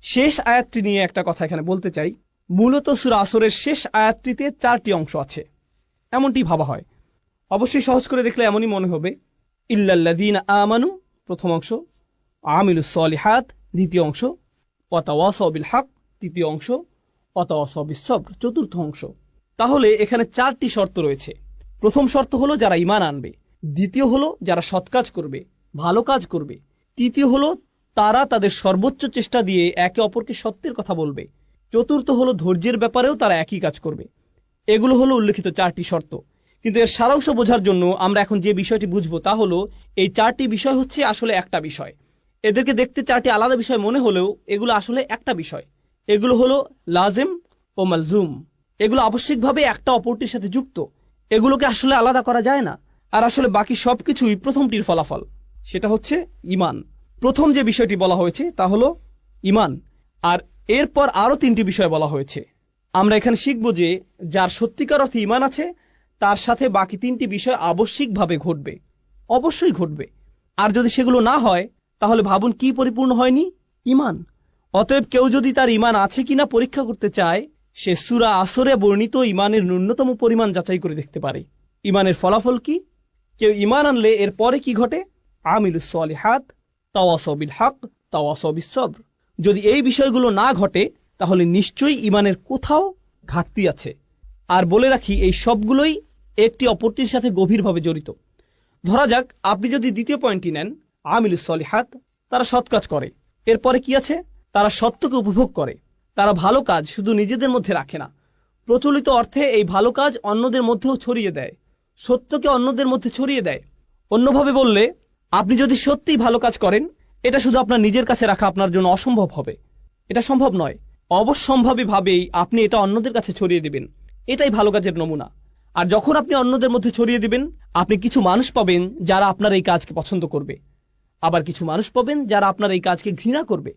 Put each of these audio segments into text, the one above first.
শেষ আয়াতটি নিয়ে একটা কথা এখানে বলতে চাই। মূলত সূরা আসরের শেষ আয়াতটিতে 4টি অংশ আছে, এমনটি ভাবা হয়। অবশ্যই সহজ করে দেখলে এমনই মনে হবে। ইল্লাল্লাযীনা আমানু প্রথম অংশ, আমিলুস সলিহাত দ্বিতীয় অংশ, ওয়াতাওয়াসাউ বিল হক তৃতীয় অংশ, ওয়াতাওয়াসাউ বিস সবর চতুর্থ অংশ। তাহলে এখানে 4টি শর্ত রয়েছে। প্রথম শর্ত হলো যারা ঈমান আনবে, দ্বিতীয় হলো যারা সৎ কাজ করবে, ভালো কাজ করবে, তৃতীয় হলো তারা তাদের সর্বোচ্চ চেষ্টা দিয়ে একে অপরকে সত্যের কথা বলবে, চতুর্থ হলো ধৈর্যের ব্যাপারেও তারা একই কাজ করবে। এগুলো হলো উল্লেখিত 4টি শর্ত। কিন্তু এর সারাংশ বোঝার জন্য আমরা এখন যে বিষয়টি বুঝবো তা হলো এই 4টি বিষয় হচ্ছে আসলে একটা বিষয়। এদেরকে দেখতে 4টি আলাদা বিষয় মনে হলেও এগুলো আসলে একটা বিষয়। এগুলো হলো লাজিম ও মালজুম। এগুলো আবশ্যিকভাবে একটা অপরটির সাথে যুক্ত। এগুলোকে আসলে আলাদা করা যায় না। আর আসলে বাকি সবকিছুই প্রথমটির ফলাফল, সেটা হচ্ছে ঈমান। প্রথম যে বিষয়টি বলা হয়েছে তা হলো ঈমান, আর এরপর আরো 3টি বিষয় বলা হয়েছে। আমরা এখানে শিখব যে যার সত্যিকার অর্থে ঈমান আছে তার সাথে বাকি 3টি বিষয় আবশ্যিকভাবে ঘটবে, অবশ্যই ঘটবে। আর যদি সেগুলো না হয় তাহলে ভাবুন কি পরিপূর্ণ হয়নি? ঈমান। অতএব কেউ যদি তার ঈমান আছে কিনা পরীক্ষা করতে চায়, সে সূরা আসরে বর্ণিত ঈমানের ন্যূনতম পরিমাণ যাচাই করে দেখতে পারে। ঈমানের ফলাফল কি? কেউ ঈমান আনলে এর পরে কি ঘটে? আমিলুস সলিহাত, তাওয়াসাউ বিল হক, তাওয়াসাউ বিস সবর। যদি এই বিষয়গুলো না ঘটে তাহলে নিশ্চয়ই ঈমানের কোথাও ঘাটতি আছে। আর বলে রাখি, এই সবগুলোই একটি অপরটির সাথে গভীরভাবে জড়িত। ধরা যাক আপনি যদি দ্বিতীয় পয়েন্টটি নেন, আমিলুস সলিহাত, তারা সৎ কাজ করে। এরপরে কি আছে? তারা সত্যকে উপভোগ করে। তারা ভালো কাজ শুধু নিজেদের মধ্যে রাখে না, প্রচলিত অর্থে এই ভালো কাজ অন্যদের মধ্যেও ছড়িয়ে দেয়, সত্যকে অন্যদের মধ্যে ছড়িয়ে দেয়। অন্যভাবে বললে, আপনি যদি সত্যিই ভালো কাজ করেন, এটা শুধু আপনার নিজের কাছে রাখা আপনার জন্য অসম্ভব হবে। এটা সম্ভব নয়। অবশ্যম্ভাবীভাবেই আপনি এটা অন্যদের কাছে ছড়িয়ে দিবেন। এটাই ভালো কাজের নমুনা। আর যখন আপনি অন্যদের মধ্যে ছড়িয়ে দিবেন, আপনি কিছু মানুষ পাবেন যারা আপনার এই কাজকে পছন্দ করবে, আবার কিছু মানুষ পাবেন যারা আপনার এই কাজকে ঘৃণা করবে।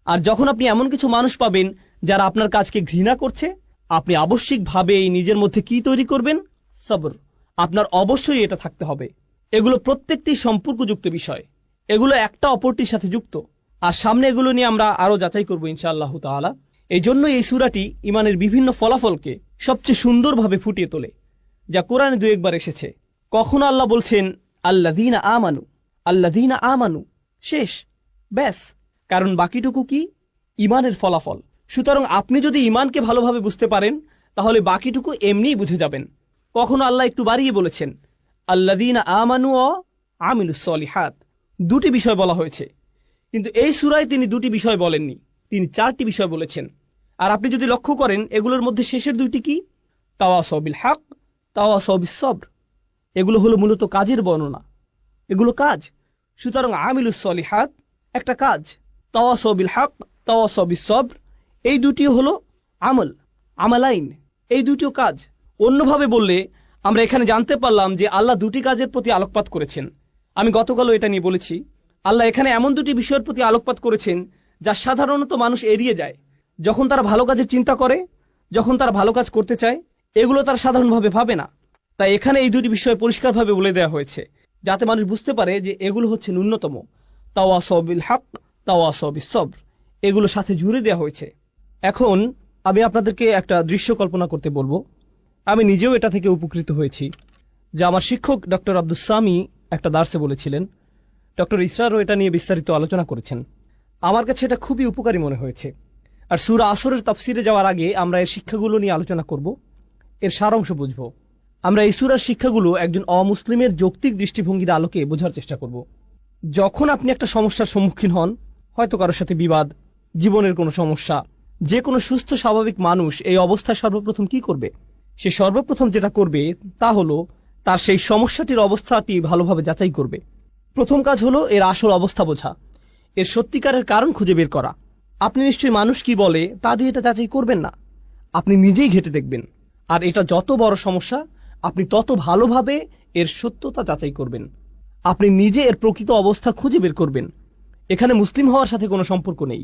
আর যখন আপনি এমন কিছু মানুষ পাবেন যারা আপনার কাজকে ঘৃণা করছে, আপনি আবশ্যিকভাবেই নিজের মধ্যে কি তৈরি করবেন? সবর। আপনার অবশ্যই এটা থাকতে হবে। এগুলো প্রত্যেকটি সম্পর্কযুক্ত বিষয়, এগুলো একটা অপরটির সাথে যুক্ত। আর সামনে এগুলো নিয়ে আমরা আরো যাচাই করবো ইনশাআল্লাহ তাআলা। এই জন্যই এই সূরাটি ঈমানের বিভিন্ন ফলাফলকে সবচেয়ে সুন্দরভাবে ফুটিয়ে তোলে, যা কোরআনে 2 একবার এসেছে। কখনো আল্লাহ বলছেন আল্লাযীনা আমানু, আল্লাযীনা আমানু, শেষ, ব্যাস। কারণ বাকিটুকু কি? ঈমানের ফলাফল। সুতরাং আপনি যদি ঈমানকে ভালোভাবে বুঝতে পারেন তাহলে বাকিটুকু এমনিই বুঝে যাবেন। কখনো আল্লাহ একটু বাড়িয়ে বলেছেন আল্লাযীনা আমানু ওয়া আমিলুস সলিহাত, 2টি বিষয় বলা হয়েছে। কিন্তু এই সূরায় তিনি 2টি বিষয় বলেননি, তিনি 4টি বিষয় বলেছেন। আর আপনি যদি লক্ষ্য করেন, এগুলোর মধ্যে শেষের 2টি কি? তাওয়াসাউ বিল হক, তাওয়াসাউ বিস সবর। এগুলো হলো মূলত কাজের বর্ণনা, এগুলো কাজ। সুতরাং আমিলুস সলিহাত একটা কাজ, তাওয়াসাউ বিল হক, তাওয়াসাউ বিস সবর, এই 2টিও হলো আমল, আমালাইন, এই 2টিও কাজ। অন্যভাবে বললে আমরা এখানে জানতে পারলাম যে আল্লাহ 2টি কাজের প্রতি আলোকপাত করেছেন। আমি গতকালও এটা নিয়ে বলেছি, আল্লাহ এখানে এমন 2টি বিষয়ের প্রতি আলোকপাত করেছেন যা সাধারণত মানুষ এড়িয়ে যায়। যখন তারা ভালো কাজের চিন্তা করে, যখন তারা ভালো কাজ করতে চায়, এগুলো তারা সাধারণভাবে ভাবে না। তাই এখানে এই 2টি বিষয় পরিষ্কারভাবে বলে দেওয়া হয়েছে, যাতে মানুষ বুঝতে পারে যে এগুলো হচ্ছে ন্যূনতম। তাওয়াসাউ বিল হক, তাওয়াসাউ বিস সবর, এগুলো সাথে জুড়ে দেওয়া হয়েছে। এখন আমি আপনাদেরকে একটা দৃশ্য কল্পনা করতে বলবো। আমি নিজেও এটা থেকে উপকৃত হয়েছি, যা আমার শিক্ষক ডক্টর আব্দুস সামি একটা দার্সে বলেছিলেন। ডক্টর ইসরারও এটা নিয়ে বিস্তারিত আলোচনা করেছেন। আমার কাছে এটা খুবই উপকারী মনে হয়েছে। আর সূরা আসরের তাফসিরে যাওয়ার আগে আমরা এর শিক্ষাগুলো নিয়ে আলোচনা করব, এর সারাংশ বুঝব। আমরা এই সূরার শিক্ষাগুলো একজন অমুসলিমের যৌক্তিক দৃষ্টিভঙ্গির আলোকে বোঝার চেষ্টা করব। যখন আপনি একটা সমস্যার সম্মুখীন হন, হয়তো কারোর সাথে বিবাদ, জীবনের কোনো সমস্যা, যে কোনো সুস্থ স্বাভাবিক মানুষ এই অবস্থায় সর্বপ্রথম কি করবে? সে সর্বপ্রথম যেটা করবে তা হলো তার সেই সমস্যাটির অবস্থাটি ভালোভাবে যাচাই করবে। প্রথম কাজ হলো এর আসল অবস্থা বোঝা, এর সত্যিকারের কারণ খুঁজে বের করা। আপনি নিশ্চয়ই মানুষ কি বলে তা দিয়ে এটা যাচাই করবেন না, আপনি নিজেই ঘেঁটে দেখবেন। আর এটা যত বড় সমস্যা, আপনি তত ভালোভাবে এর সত্যতা যাচাই করবেন। আপনি নিজে এর প্রকৃত অবস্থা খুঁজে বের করবেন। এখানে মুসলিম হওয়ার সাথে কোনো সম্পর্ক নেই,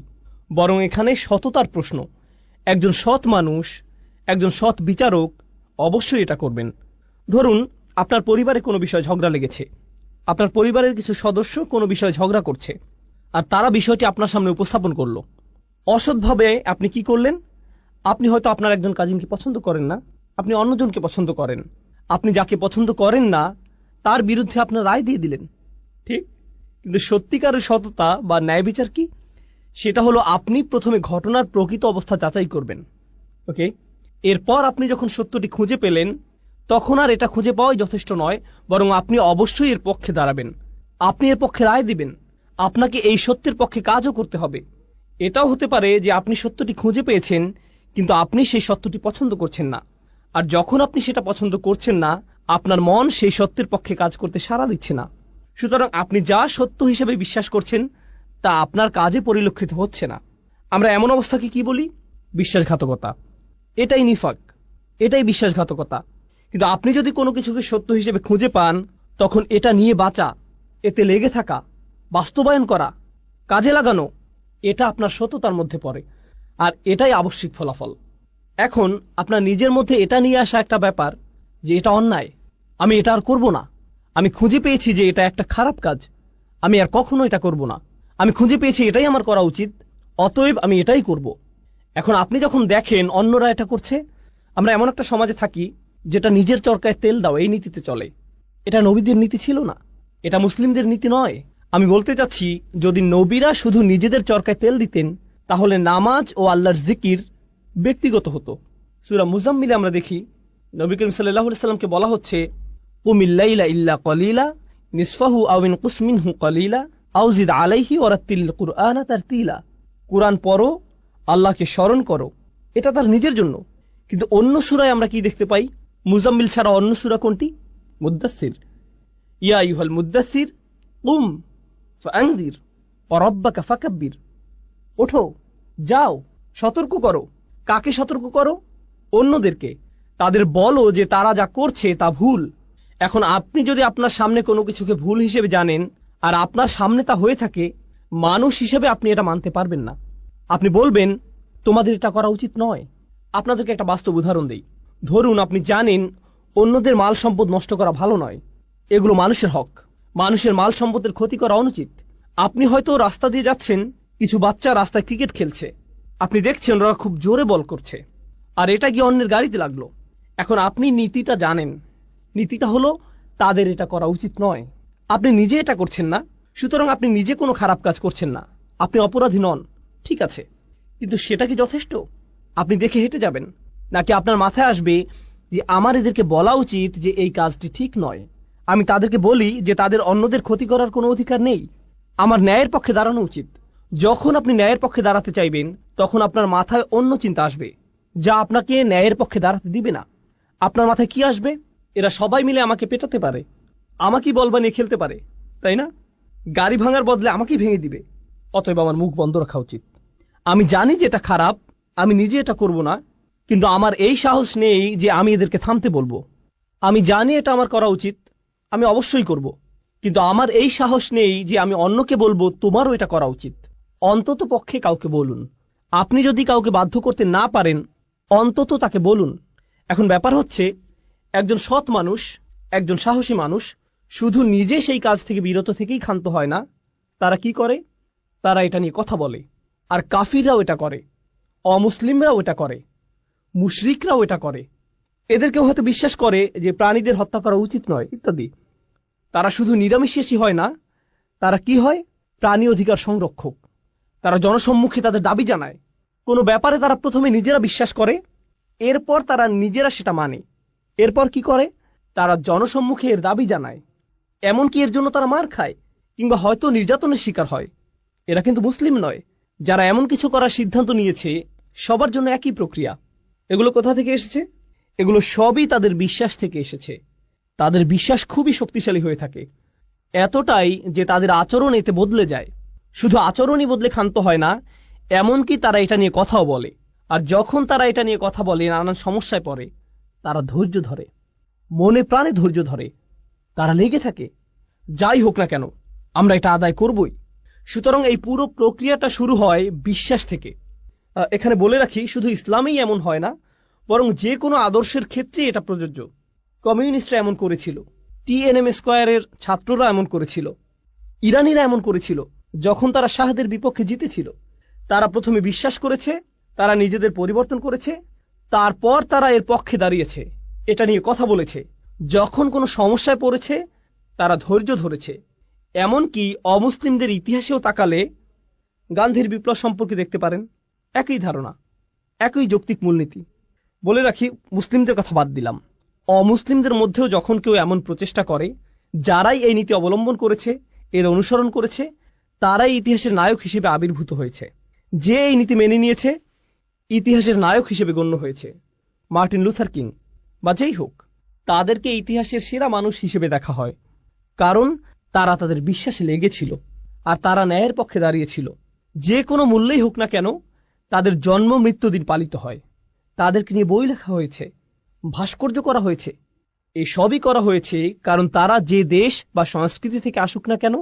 বরং এখানে সততার প্রশ্ন। একজন সৎ মানুষ, একজন সৎ বিচারক অবশ্যই এটা করবেন। ধরুন আপনার পরিবারে কোনো বিষয় ঝগড়া লেগেছে, আপনার পরিবারের কিছু সদস্য কোনো বিষয়ে ঝগড়া করছে, আর তারা বিষয়টি আপনার সামনে উপস্থাপন করলো। অসৎভাবে আপনি কি করলেন? আপনি হয়তো আপনার একজন কাজিনকে পছন্দ করেন না, আপনি অন্যজনকে পছন্দ করেন। আপনি যাকে পছন্দ করেন না তার বিরুদ্ধে আপনার রায় দিয়ে দিলেন, ঠিক? কিন্তু সত্যিকারের সততা বা ন্যায় বিচার কি? সেটা হলো আপনি প্রথমে ঘটনার প্রকৃত অবস্থা যাচাই করবেন, ওকে? এরপর আপনি যখন সত্যটি খুঁজে পেলেন তখন আর এটা খুঁজে পাওয়াই যথেষ্ট নয়, বরং আপনি অবশ্যই এর পক্ষে দাঁড়াবেন, আপনি এর পক্ষে রায় দিবেন। আপনাকে এই সত্যের পক্ষে কাজও করতে হবে। এটাও হতে পারে যে আপনি সত্যটি খুঁজে পেয়েছেন কিন্তু আপনি সেই সত্যটি পছন্দ করছেন না, আর যখন আপনি সেটা পছন্দ করছেন না আপনার মন সেই সত্যের পক্ষে কাজ করতে সাড়া দিচ্ছে না। সুতরাং আপনি যা সত্য হিসেবে বিশ্বাস করছেন তা আপনার কাজে পরিলক্ষিত হচ্ছে না। আমরা এমন অবস্থাকে কি বলি? বিশ্বাসঘাতকতা। এটাই নিফাক, এটাই বিশ্বাসঘাতকতা। কিন্তু আপনি যদি কোনো কিছুকে সত্য হিসেবে খুঁজে পান তখন এটা নিয়ে বাঁচা, এতে লেগে থাকা, বাস্তবায়ন করা, কাজে লাগানো, এটা আপনার সততার মধ্যে পড়ে, আর এটাই আবশ্যিক ফলাফল। এখন আপনার নিজের মধ্যে এটা নিয়ে আসা একটা ব্যাপার যে এটা অন্যায়, আমি এটা আর করব না, আমি খুঁজে পেয়েছি যে এটা একটা খারাপ কাজ, আমি আর কখনো এটা করব না, আমি খুঁজে পেয়েছি এটাই আমার করা উচিত, অতএব আমি এটাই করব। এখন আপনি যখন দেখেন অন্যরা এটা করছে, আমরা এমন একটা সমাজে থাকি যেটা নিজের চরকায় তেল দাও এই নীতিতে চলে। এটা নবীদের নীতি ছিল না, এটা মুসলিমদের নীতি নয়। আমি বলতে চাচ্ছি যদি নবীরা শুধু নিজেদের চরকায় তেল দিতেন তাহলে নামাজ ও আল্লাহর জিকির ব্যক্তিগত হতো। সূরা মুজাম্মিলে আমরা দেখি নবী করিম সাল্লাল্লাহু আলাইহি সাল্লামকে বলা হচ্ছে কুমিল লাইলা ইল্লা কলিলা নিসফাহু আও ইনকুস মিনহু কলিলা আও জিদ আলাইহি ওয়ারাত্তিল কুরআনা তারতিলা। কুরআন পড়ো, আল্লাহকে স্মরণ করো, এটা তার নিজের জন্য। কিন্তু অন্য সূরায় আমরা কি দেখতে পাই? মুজাম্মিল ছাড়া অন্য সূরা কোনটি? মুদ্দাসসির। ইয়া আইয়ুহাল মুদ্দাসসির কুম ফাআনযির ওয়া রাব্বাকা ফাকাব্বির। ওঠো, যাও, সতর্ক করো। কাকে সতর্ক করো? অন্যদেরকে। তাদের বলো যে তারা যা করছে তা ভুল। এখন আপনি যদি আপনার সামনে কোনো কিছুকে ভুল হিসেবে জানেন আর আপনার সামনে তা হয়ে থাকে, মানুষ হিসেবে আপনি এটা মানতে পারবেন না। আপনি বলবেন তোমাদের এটা করা উচিত নয়। আপনাদেরকে একটা বাস্তব উদাহরণ দেই। ধরুন আপনি জানেন অন্যদের মাল সম্পদ নষ্ট করা ভালো নয়, এগুলো মানুষের হক, মানুষের মাল সম্পদের ক্ষতি করা অনুচিত। আপনি হয়তো রাস্তা দিয়ে যাচ্ছেন, কিছু বাচ্চা রাস্তায় ক্রিকেট খেলছে, আপনি দেখছেন ওরা খুব জোরে বল করছে, আর এটা গিয়ে অন্যের গাড়িতে লাগলো। এখন আপনি নীতিটা জানেন, নীতিটা হলো তাদের এটা করা উচিত নয়। আপনি নিজে এটা করছেন না, সুতরাং আপনি নিজে কোনো খারাপ কাজ করছেন না, আপনি অপরাধী নন, ঠিক আছে। কিন্তু সেটা কি যথেষ্ট? আপনি দেখে হেঁটে যাবেন, নাকি আপনার মাথায় আসবে যে আমার এদেরকে বলা উচিত যে এই কাজটি ঠিক নয়, আমি তাদেরকে বলি যে তাদের অন্যদের ক্ষতি করার কোনো অধিকার নেই, আমার ন্যায়ের পক্ষে দাঁড়ানো উচিত। যখন আপনি ন্যায়ের পক্ষে দাঁড়াতে চাইবেন তখন আপনার মাথায় অন্য চিন্তা আসবে যা আপনাকে ন্যায়ের পক্ষে দাঁড়াতে দিবে না। আপনার মাথায় কি আসবে? এরা সবাই মিলে আমাকে পেটাতে পারে, আমাকেই বল বানিয়ে খেলতে পারে, তাই না? গাড়ি ভাঙার বদলে আমাকেই ভেঙে দিবে, অতএব আমার মুখ বন্ধ রাখা উচিত। আমি জানি যে এটা খারাপ, আমি নিজে এটা করব না, কিন্তু আমার এই সাহস নেই যে আমি এদেরকে থামতে বলবো। আমি জানি এটা আমার করা উচিত, আমি অবশ্যই করব, কিন্তু আমার এই সাহস নেই যে আমি অন্যকে বলবো তোমারও এটা করা উচিত। অন্তত পক্ষে কাউকে বলুন। আপনি যদি কাউকে বাধ্য করতে না পারেন অন্তত তাকে বলুন। এখন ব্যাপার হচ্ছে একজন সৎ মানুষ, একজন সাহসী মানুষ শুধু নিজে সেই কাজ থেকে বিরত থেকেই ক্ষান্ত হয় না, তারা কি করে? তারা এটা নিয়ে কথা বলে। আর কাফিররাও এটা করে, অমুসলিমরাও এটা করে, মুশরিকরাও এটা করে। এদেরকেও হয়তো বিশ্বাস করে যে প্রাণীদের হত্যা করা উচিত নয় ইত্যাদি। তারা শুধু নিরামিষাশী হয় না, তারা কি হয়? প্রাণী অধিকার সংরক্ষক। তারা জনসম্মুখে তাদের দাবি জানায়। কোনো ব্যাপারে তারা প্রথমে নিজেরা বিশ্বাস করে, এরপর তারা নিজেরা সেটা মানে। এরপর কি করে? তারা জনসম্মুখে এর দাবি জানায়, এমনকি এর জন্য তারা মার খায় কিংবা হয়তো নির্যাতনের শিকার হয়। এরা কিন্তু মুসলিম নয়। যারা এমন কিছু করার সিদ্ধান্ত নিয়েছে সবার জন্য একই প্রক্রিয়া। এগুলো কোথা থেকে এসেছে? এগুলো সবই তাদের বিশ্বাস থেকে এসেছে। তাদের বিশ্বাস খুবই শক্তিশালী হয়ে থাকে, এতটাই যে তাদের আচরণ এতে বদলে যায়। শুধু আচরণই বদলে ক্ষান্ত হয় না, এমনকি তারা এটা নিয়ে কথাও বলে। আর যখন তারা এটা নিয়ে কথা বলে নানান সমস্যায় পড়ে, তারা ধৈর্য ধরে, মনে প্রাণে ধৈর্য ধরে, তারা লেগে থাকে। যাই হোক না কেন আমরা এটা আদায় করবই। সুতরাং এই পুরো প্রক্রিয়াটা শুরু হয় বিশ্বাস থেকে। এখানে বলে রাখি, শুধু ইসলামেই এমন হয় না, বরং যে কোনো আদর্শের ক্ষেত্রে এটা প্রযোজ্য। কমিউনিস্টরা এমন করেছিল, TNM স্কয়ারের ছাত্ররা এমন করেছিল, ইরানিরা এমন করেছিল যখন তারা শাহদের বিপক্ষে জিতেছিল। তারা প্রথমে বিশ্বাস করেছে, তারা নিজেদের পরিবর্তন করেছে, তারপর তারা এর পক্ষে দাঁড়িয়েছে, এটা নিয়ে কথা বলেছে। যখন কোনো সমস্যায় পড়েছে তারা ধৈর্য ধরেছে। এমনকি অমুসলিমদের ইতিহাসেও তাকালে গান্ধীর বিপ্লব সম্পর্কে দেখতে পারেন, একই ধারণা, একই যৌক্তিক মূলনীতি। বলে রাখি, মুসলিমদের কথা বাদ দিলাম, অমুসলিমদের মধ্যেও যখন কেউ এমন প্রচেষ্টা করে, যারাই এই নীতি অবলম্বন করেছে, এর অনুসরণ করেছে, তারাই ইতিহাসের নায়ক হিসেবে আবির্ভূত হয়েছে। যে এই নীতি মেনে নিয়েছে, ইতিহাসের নায়ক হিসেবে গণ্য হয়েছে। মার্টিন লুথার কিং বা যেই হোক, তাদেরকে ইতিহাসের সেরা মানুষ হিসেবে দেখা হয়, কারণ তারা তাদের বিশ্বাসে লেগেছিল আর তারা ন্যায়ের পক্ষে দাঁড়িয়েছিল। যে কোনো মূল্যেই হোক না কেন, তাদের জন্ম মৃত্যুদিন পালিত হয়, তাদেরকে নিয়ে বই লেখা হয়েছে, ভাস্কর্য করা হয়েছে। এই সবই করা হয়েছে কারণ তারা যে দেশ বা সংস্কৃতি থেকে আসুক না কেন,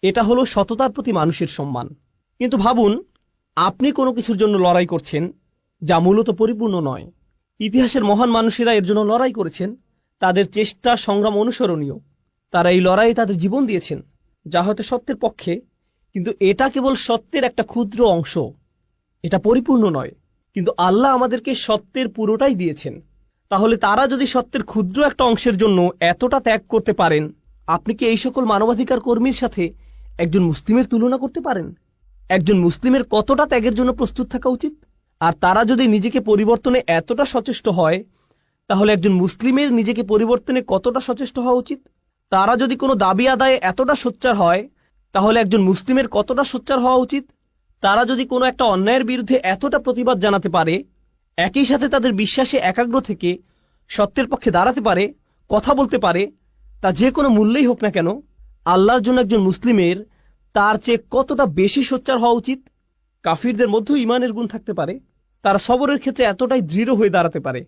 এটা হলো সততার প্রতি মানুষের সম্মান। কিন্তু ভাবুন, আপনি কোনো কিছুর জন্য লড়াই করছেন যা মূলত পরিপূর্ণ নয়। ইতিহাসের মহান মানুষেরা এর জন্য লড়াই করেছেন, তাদের চেষ্টা সংগ্রাম অনুসরণীয়। তারা এই লড়াইয়ে তাদের জীবন দিয়েছেন, যা হয়তো সত্যের পক্ষে, কিন্তু এটা কেবল সত্যের একটা ক্ষুদ্র অংশ, এটা পরিপূর্ণ নয়। কিন্তু আল্লাহ আমাদেরকে সত্যের পুরোটাই দিয়েছেন। তাহলে তারা যদি সত্যের ক্ষুদ্র একটা অংশের জন্য এতটা ত্যাগ করতে পারেন, আপনি কি এই সকল মানবাধিকার কর্মীর সাথে একজন মুসলিমের তুলনা করতে পারেন? একজন মুসলিমের কতটা ত্যাগের জন্য প্রস্তুত থাকা উচিত? আর তারা যদি নিজেকে পরিবর্তনে এতটা সচেষ্ট হয়, তাহলে একজন মুসলিমের নিজেকে পরিবর্তনে কতটা সচেষ্ট হওয়া উচিত? তারা যদি কোনো দাবি আদায়ে এতটা সোচ্চার হয়, তাহলে একজন মুসলিমের কতটা সোচ্চার হওয়া উচিত? তারা যদি কোনো একটা অন্যায়ের বিরুদ্ধে এতটা প্রতিবাদ জানাতে পারে, একই সাথে তাদের বিশ্বাসে একাগ্র থেকে সত্যের পক্ষে দাঁড়াতে পারে, কথা বলতে পারে, তা যে কোনো মূল্যেই হোক না কেন, আল্লাহর জন্য একজন মুসলিমের তার চেয়ে কতটা বেশি সোচ্চার হওয়া উচিত? কাফিরদের মধ্যেও ঈমানের গুণ থাকতে পারে, তারা সবরের ক্ষেত্রে এতটাই দৃঢ় হয়ে দাঁড়াতে পারে,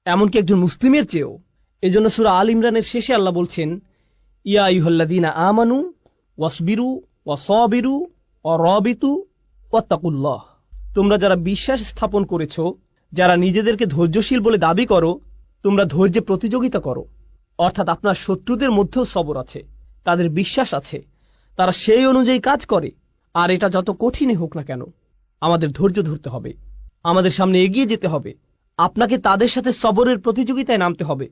এমনকি একজন মুসলিমের চেয়েও। এজন্য সূরা আল ইমরানের শেষে আল্লাহ বলছেন, ইয়া আইয়ুহাল্লাযীনা আমানু ওয়াসবিরু ওয়াসাবিরু ওয়ারাবিতু ওয়াত্তাকুল্লাহ। তোমরা যারা বিশ্বাস স্থাপন করেছো, যারা নিজেদেরকে ধৈর্যশীল বলে দাবি করো, তোমরা ধৈর্যে প্রতিযোগিতা করো। অর্থাৎ আপনার শত্রুদের মধ্যেও সবর আছে, তাদের বিশ্বাস আছে, তারা সেই অনুযায়ী কাজ করে। আর এটা যত কঠিনই হোক না কেন, আমাদের ধৈর্য ধরতে হবে, আমাদের সামনে এগিয়ে যেতে হবে। আপনাকে তাদের সাথে সবরের প্রতিযোগিতায় নামতে হবে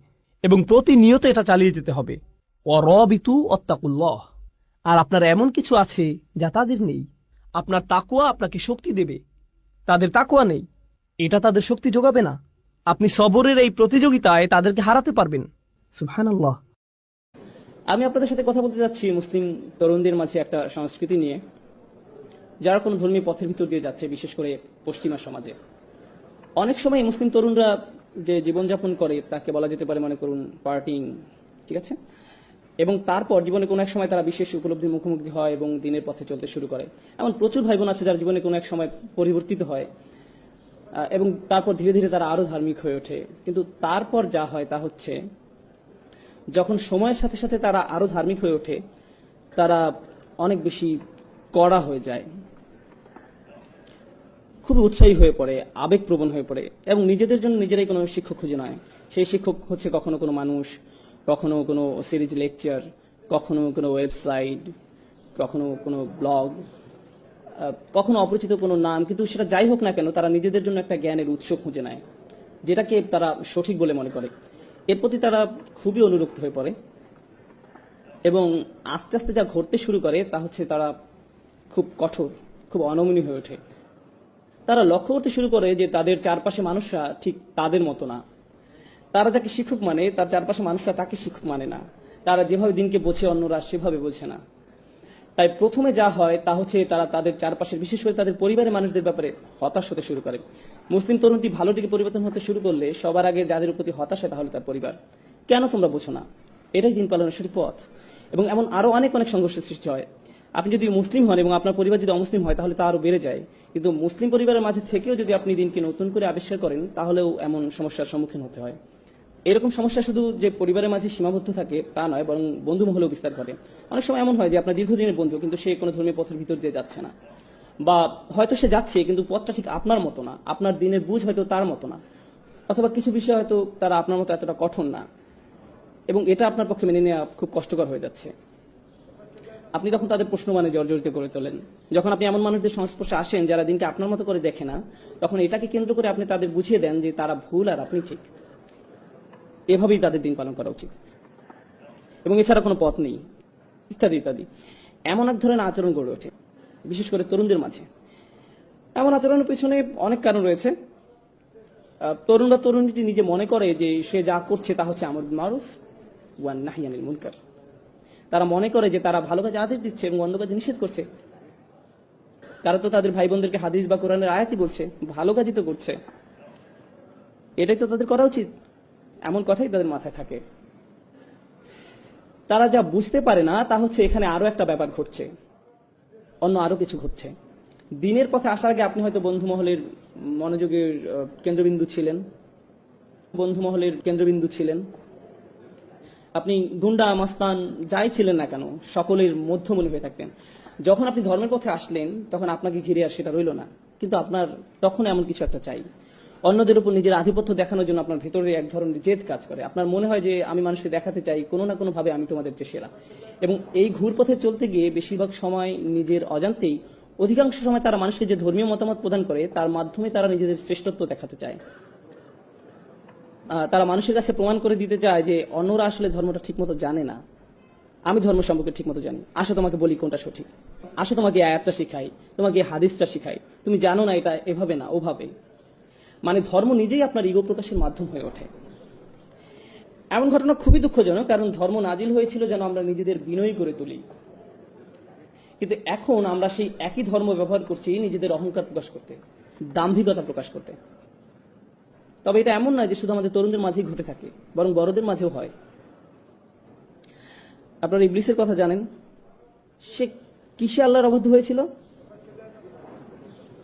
এবং প্রতিনিয়ত এটা চালিয়ে যেতে হবে। ওয়ারাবিতু ওয়াত্তাকুল্লাহ। আর আপনার এমন কিছু আছে যা তাদের নেই। আপনার তাকওয়া আপনাকে শক্তি দেবে, তাদের তাকওয়া নেই, এটা তাদের শক্তি যোগাবে না। আপনি সবরের এই প্রতিযোগিতায় তাদেরকে হারাতে পারবেন। সুবহানাল্লাহ। আমি আপনাদের সাথে কথা বলতে যাচ্ছি মুসলিম তরুণদের মাঝে একটা সংস্কৃতি নিয়ে, যারা কোনো ধর্মীয় পথের ভিতর দিয়ে যাচ্ছে, বিশেষ করে পশ্চিমা সমাজে। অনেক সময় মুসলিম তরুণরা যে জীবনযাপন করে তাকে বলা যেতে পারে, মনে করুন, পার্টিং, ঠিক আছে? এবং তারপর জীবনে কোনো এক সময় তারা বিশেষ উপলব্ধির মুখোমুখি হয় এবং দিনের পথে চলতে শুরু করে। এমন প্রচুর ভাই বোন আছে যার জীবনে কোনো এক সময় পরিবর্তিত হয় এবং তারপর ধীরে ধীরে তারা আরো ধার্মিক হয়ে ওঠে। কিন্তু তারপর যা হয় তা হচ্ছে, যখন সময়ের সাথে সাথে তারা আরো ধার্মিক হয়ে ওঠে, তারা অনেক বেশি কড়া হয়ে যায়, খুবই উৎসাহী হয়ে পড়ে, আবেগপ্রবণ হয়ে পড়ে এবং নিজেদের জন্য নিজেরাই কোনো শিক্ষক খুঁজে নেয়। সেই শিক্ষক হচ্ছে কখনো কোনো মানুষ, কখনো কোনো সিরিজ লেকচার, কখনো কোনো ওয়েবসাইট, কখনো কোনো ব্লগ, কখনো অপরিচিত কোনো নাম। কিন্তু সেটা যাই হোক না কেন, তারা নিজেদের জন্য একটা জ্ঞানের উৎস খুঁজে নেয়, যেটাকে তারা সঠিক বলে মনে করে। এর প্রতি তারা খুবই অনুরক্ত হয়ে পড়ে এবং আস্তে আস্তে যা ঘটতে শুরু করে তা হচ্ছে তারা খুব কঠোর, খুব অনমনীয় হয়ে ওঠে। তারা লক্ষ্য করতে শুরু করে যে তাদের চারপাশে মানুষরা ঠিক তাদের মতো না। তারা যাকে শিক্ষক মানে, তার চারপাশে মানুষরা তাকে শিক্ষক মানে না। তারা যেভাবে দিনকে বোঝে, অন্যরা সেভাবে বোঝে না। তাই প্রথমে যা হয় তা হচ্ছে তারা তাদের চারপাশের, বিশেষ করে তাদের পরিবারের মানুষদের ব্যাপারে হতাশ হতে শুরু করে। মুসলিম তরুণটি ভালো দিকে পরিবর্তন হতে শুরু করলে সবার আগে যাদের প্রতি হতাশ হয় তাহলে তার পরিবার। কেন তোমরা বোঝো না? এটাই দিন পালনের সঠিক পথ। এবং এমন আরো অনেক অনেক সংঘর্ষের সৃষ্টি হয়। আপনি যদি মুসলিম হন এবং আপনার পরিবার যদি অমুসলিম হয় তাহলে তা আরো বেড়ে যায়। কিন্তু মুসলিম পরিবারের মাঝে থেকেও যদি আপনি দিনকে নতুন করে আবিষ্কার করেন, তাহলেও এমন সমস্যার সম্মুখীন হতে হয়। এরকম সমস্যা শুধু যে পরিবারের মাঝে সীমাবদ্ধ থাকে তা নয়, বরং বন্ধু মহলেও বিস্তার ঘটে। অনেক সময় এমন হয় যে আপনার দীর্ঘদিনের বন্ধু, কিন্তু সে কোনো ধর্মীয় পথের ভিতর দিয়ে যাচ্ছে না, বা হয়তো সে যাচ্ছে কিন্তু পথটা ঠিক আপনার মতো না, আপনার দিনের বুঝ হয়তো তার মতো না, অথবা কিছু বিষয় হয়তো তারা আপনার মতো এতটা কঠোর না, এবং এটা আপনার পক্ষে মেনে নেওয়া খুব কষ্টকর হয়ে যাচ্ছে। আপনি তখন তাদের প্রশ্ন মানে জর্জরিত করে তোলেন। যখন আপনি এমন মানুষদের সংস্পর্শে আসেন যারা দিনকে আপনার মতো করে দেখে না, তখন এটাকে কেন্দ্র করে আপনি তাদের বুঝিয়ে দেন যে তারা ভুল আর আপনি ঠিক। এভাবেই তাদের দিন পালন করা উচিত এবং এছাড়া কোনো পথ নেই, ইত্যাদি ইত্যাদি। এমন এক ধরনের আচরণ গড়ে ওঠে বিশেষ করে তরুণদের মাঝে। এমন আচরণের পিছনে অনেক কারণ রয়েছে। তরুণরা তরুণীটি নিজে মনে করে যে সে যা করছে তা হচ্ছে আমর বিল মারুফ ওয়ান নাহি আনিল মুনকার। তারা মনে করে যে তারা ভালো কাজে আদেশ দিচ্ছে এবং মন্দ কাজে নিষেধ করছে। তারা তো তাদের ভাই বোনদেরকে হাদিস বা কোরআনের আয়াতই বলছে, ভালো কাজই তো করছে, এটাই তো তাদের করা উচিত, এমন কথাই তাদের মাথায় থাকে। তারা যা বুঝতে পারে না তা হচ্ছে এখানে আরো একটা ব্যাপার ঘটছে, অন্য আরো কিছু ঘটছে। দিনের পথে আসার আগে আপনি হয়তো বন্ধু মহলের মনোযোগের কেন্দ্রবিন্দু ছিলেন, আপনি গুন্ডা মাস্তান যাই ছিলেন না কেন সকলের মধ্যমণি হয়ে থাকতেন। যখন আপনি ধর্মের পথে আসলেন তখন আপনাকে ঘিরে আর সেটা রইল না, কিন্তু আপনার তখন এমন কিছু একটা চাই। অন্যদের উপর নিজের আধিপত্য দেখানোর জন্য আপনার ভেতরে এক ধরনের জেদ কাজ করে। আপনার মনে হয় যে আমি মানুষকে দেখাতে চাই কোনো না কোনো ভাবে আমি তোমাদের চেয়ে সেরা। এবং এই ঘুরপথে চলতে গিয়ে বেশিরভাগ সময় নিজের অজান্তেই, অধিকাংশ সময় তারা মানুষকে যে ধর্মীয় মতামত প্রদান করে তার মাধ্যমে তারা নিজেদের শ্রেষ্ঠত্ব দেখাতে চায়। তারা মানুষের কাছে প্রমাণ করে দিতে চায় যে অন্যরা আসলে ধর্মটা ঠিকমতো জানে না, আমি ধর্ম সম্পর্কে ঠিকমতো জানি, আসো তোমাকে বলি কোনটা সঠিক, আসো তোমাকে আয়াতটা শিখাই, তোমাকে হাদিসটা শিখাই, তুমি জানো না এটা এভাবে না ওভাবে। মানে ধর্ম নিজেই আপনার ইগো প্রকাশের মাধ্যম হয়ে ওঠে। এমন ঘটনা খুবই দুঃখজনক, কারণ ধর্ম নাজিল হয়েছিল যেন আমরা নিজেদের বিনয়ী করে তুলি, কিন্তু এখন আমরা সেই একই ধর্ম ব্যবহার করছি নিজেদের অহংকার প্রকাশ করতে, দাম্ভিকতা প্রকাশ করতে। তবে এটা এমন নয় যে শুধু আমাদের তরুণদের মাঝেই ঘটে থাকে, বরং বড়দের মাঝেও হয়। আপনারা ইবলিসের কথা জানেন, সে কিসে আল্লাহর অবাধ্য হয়েছিল?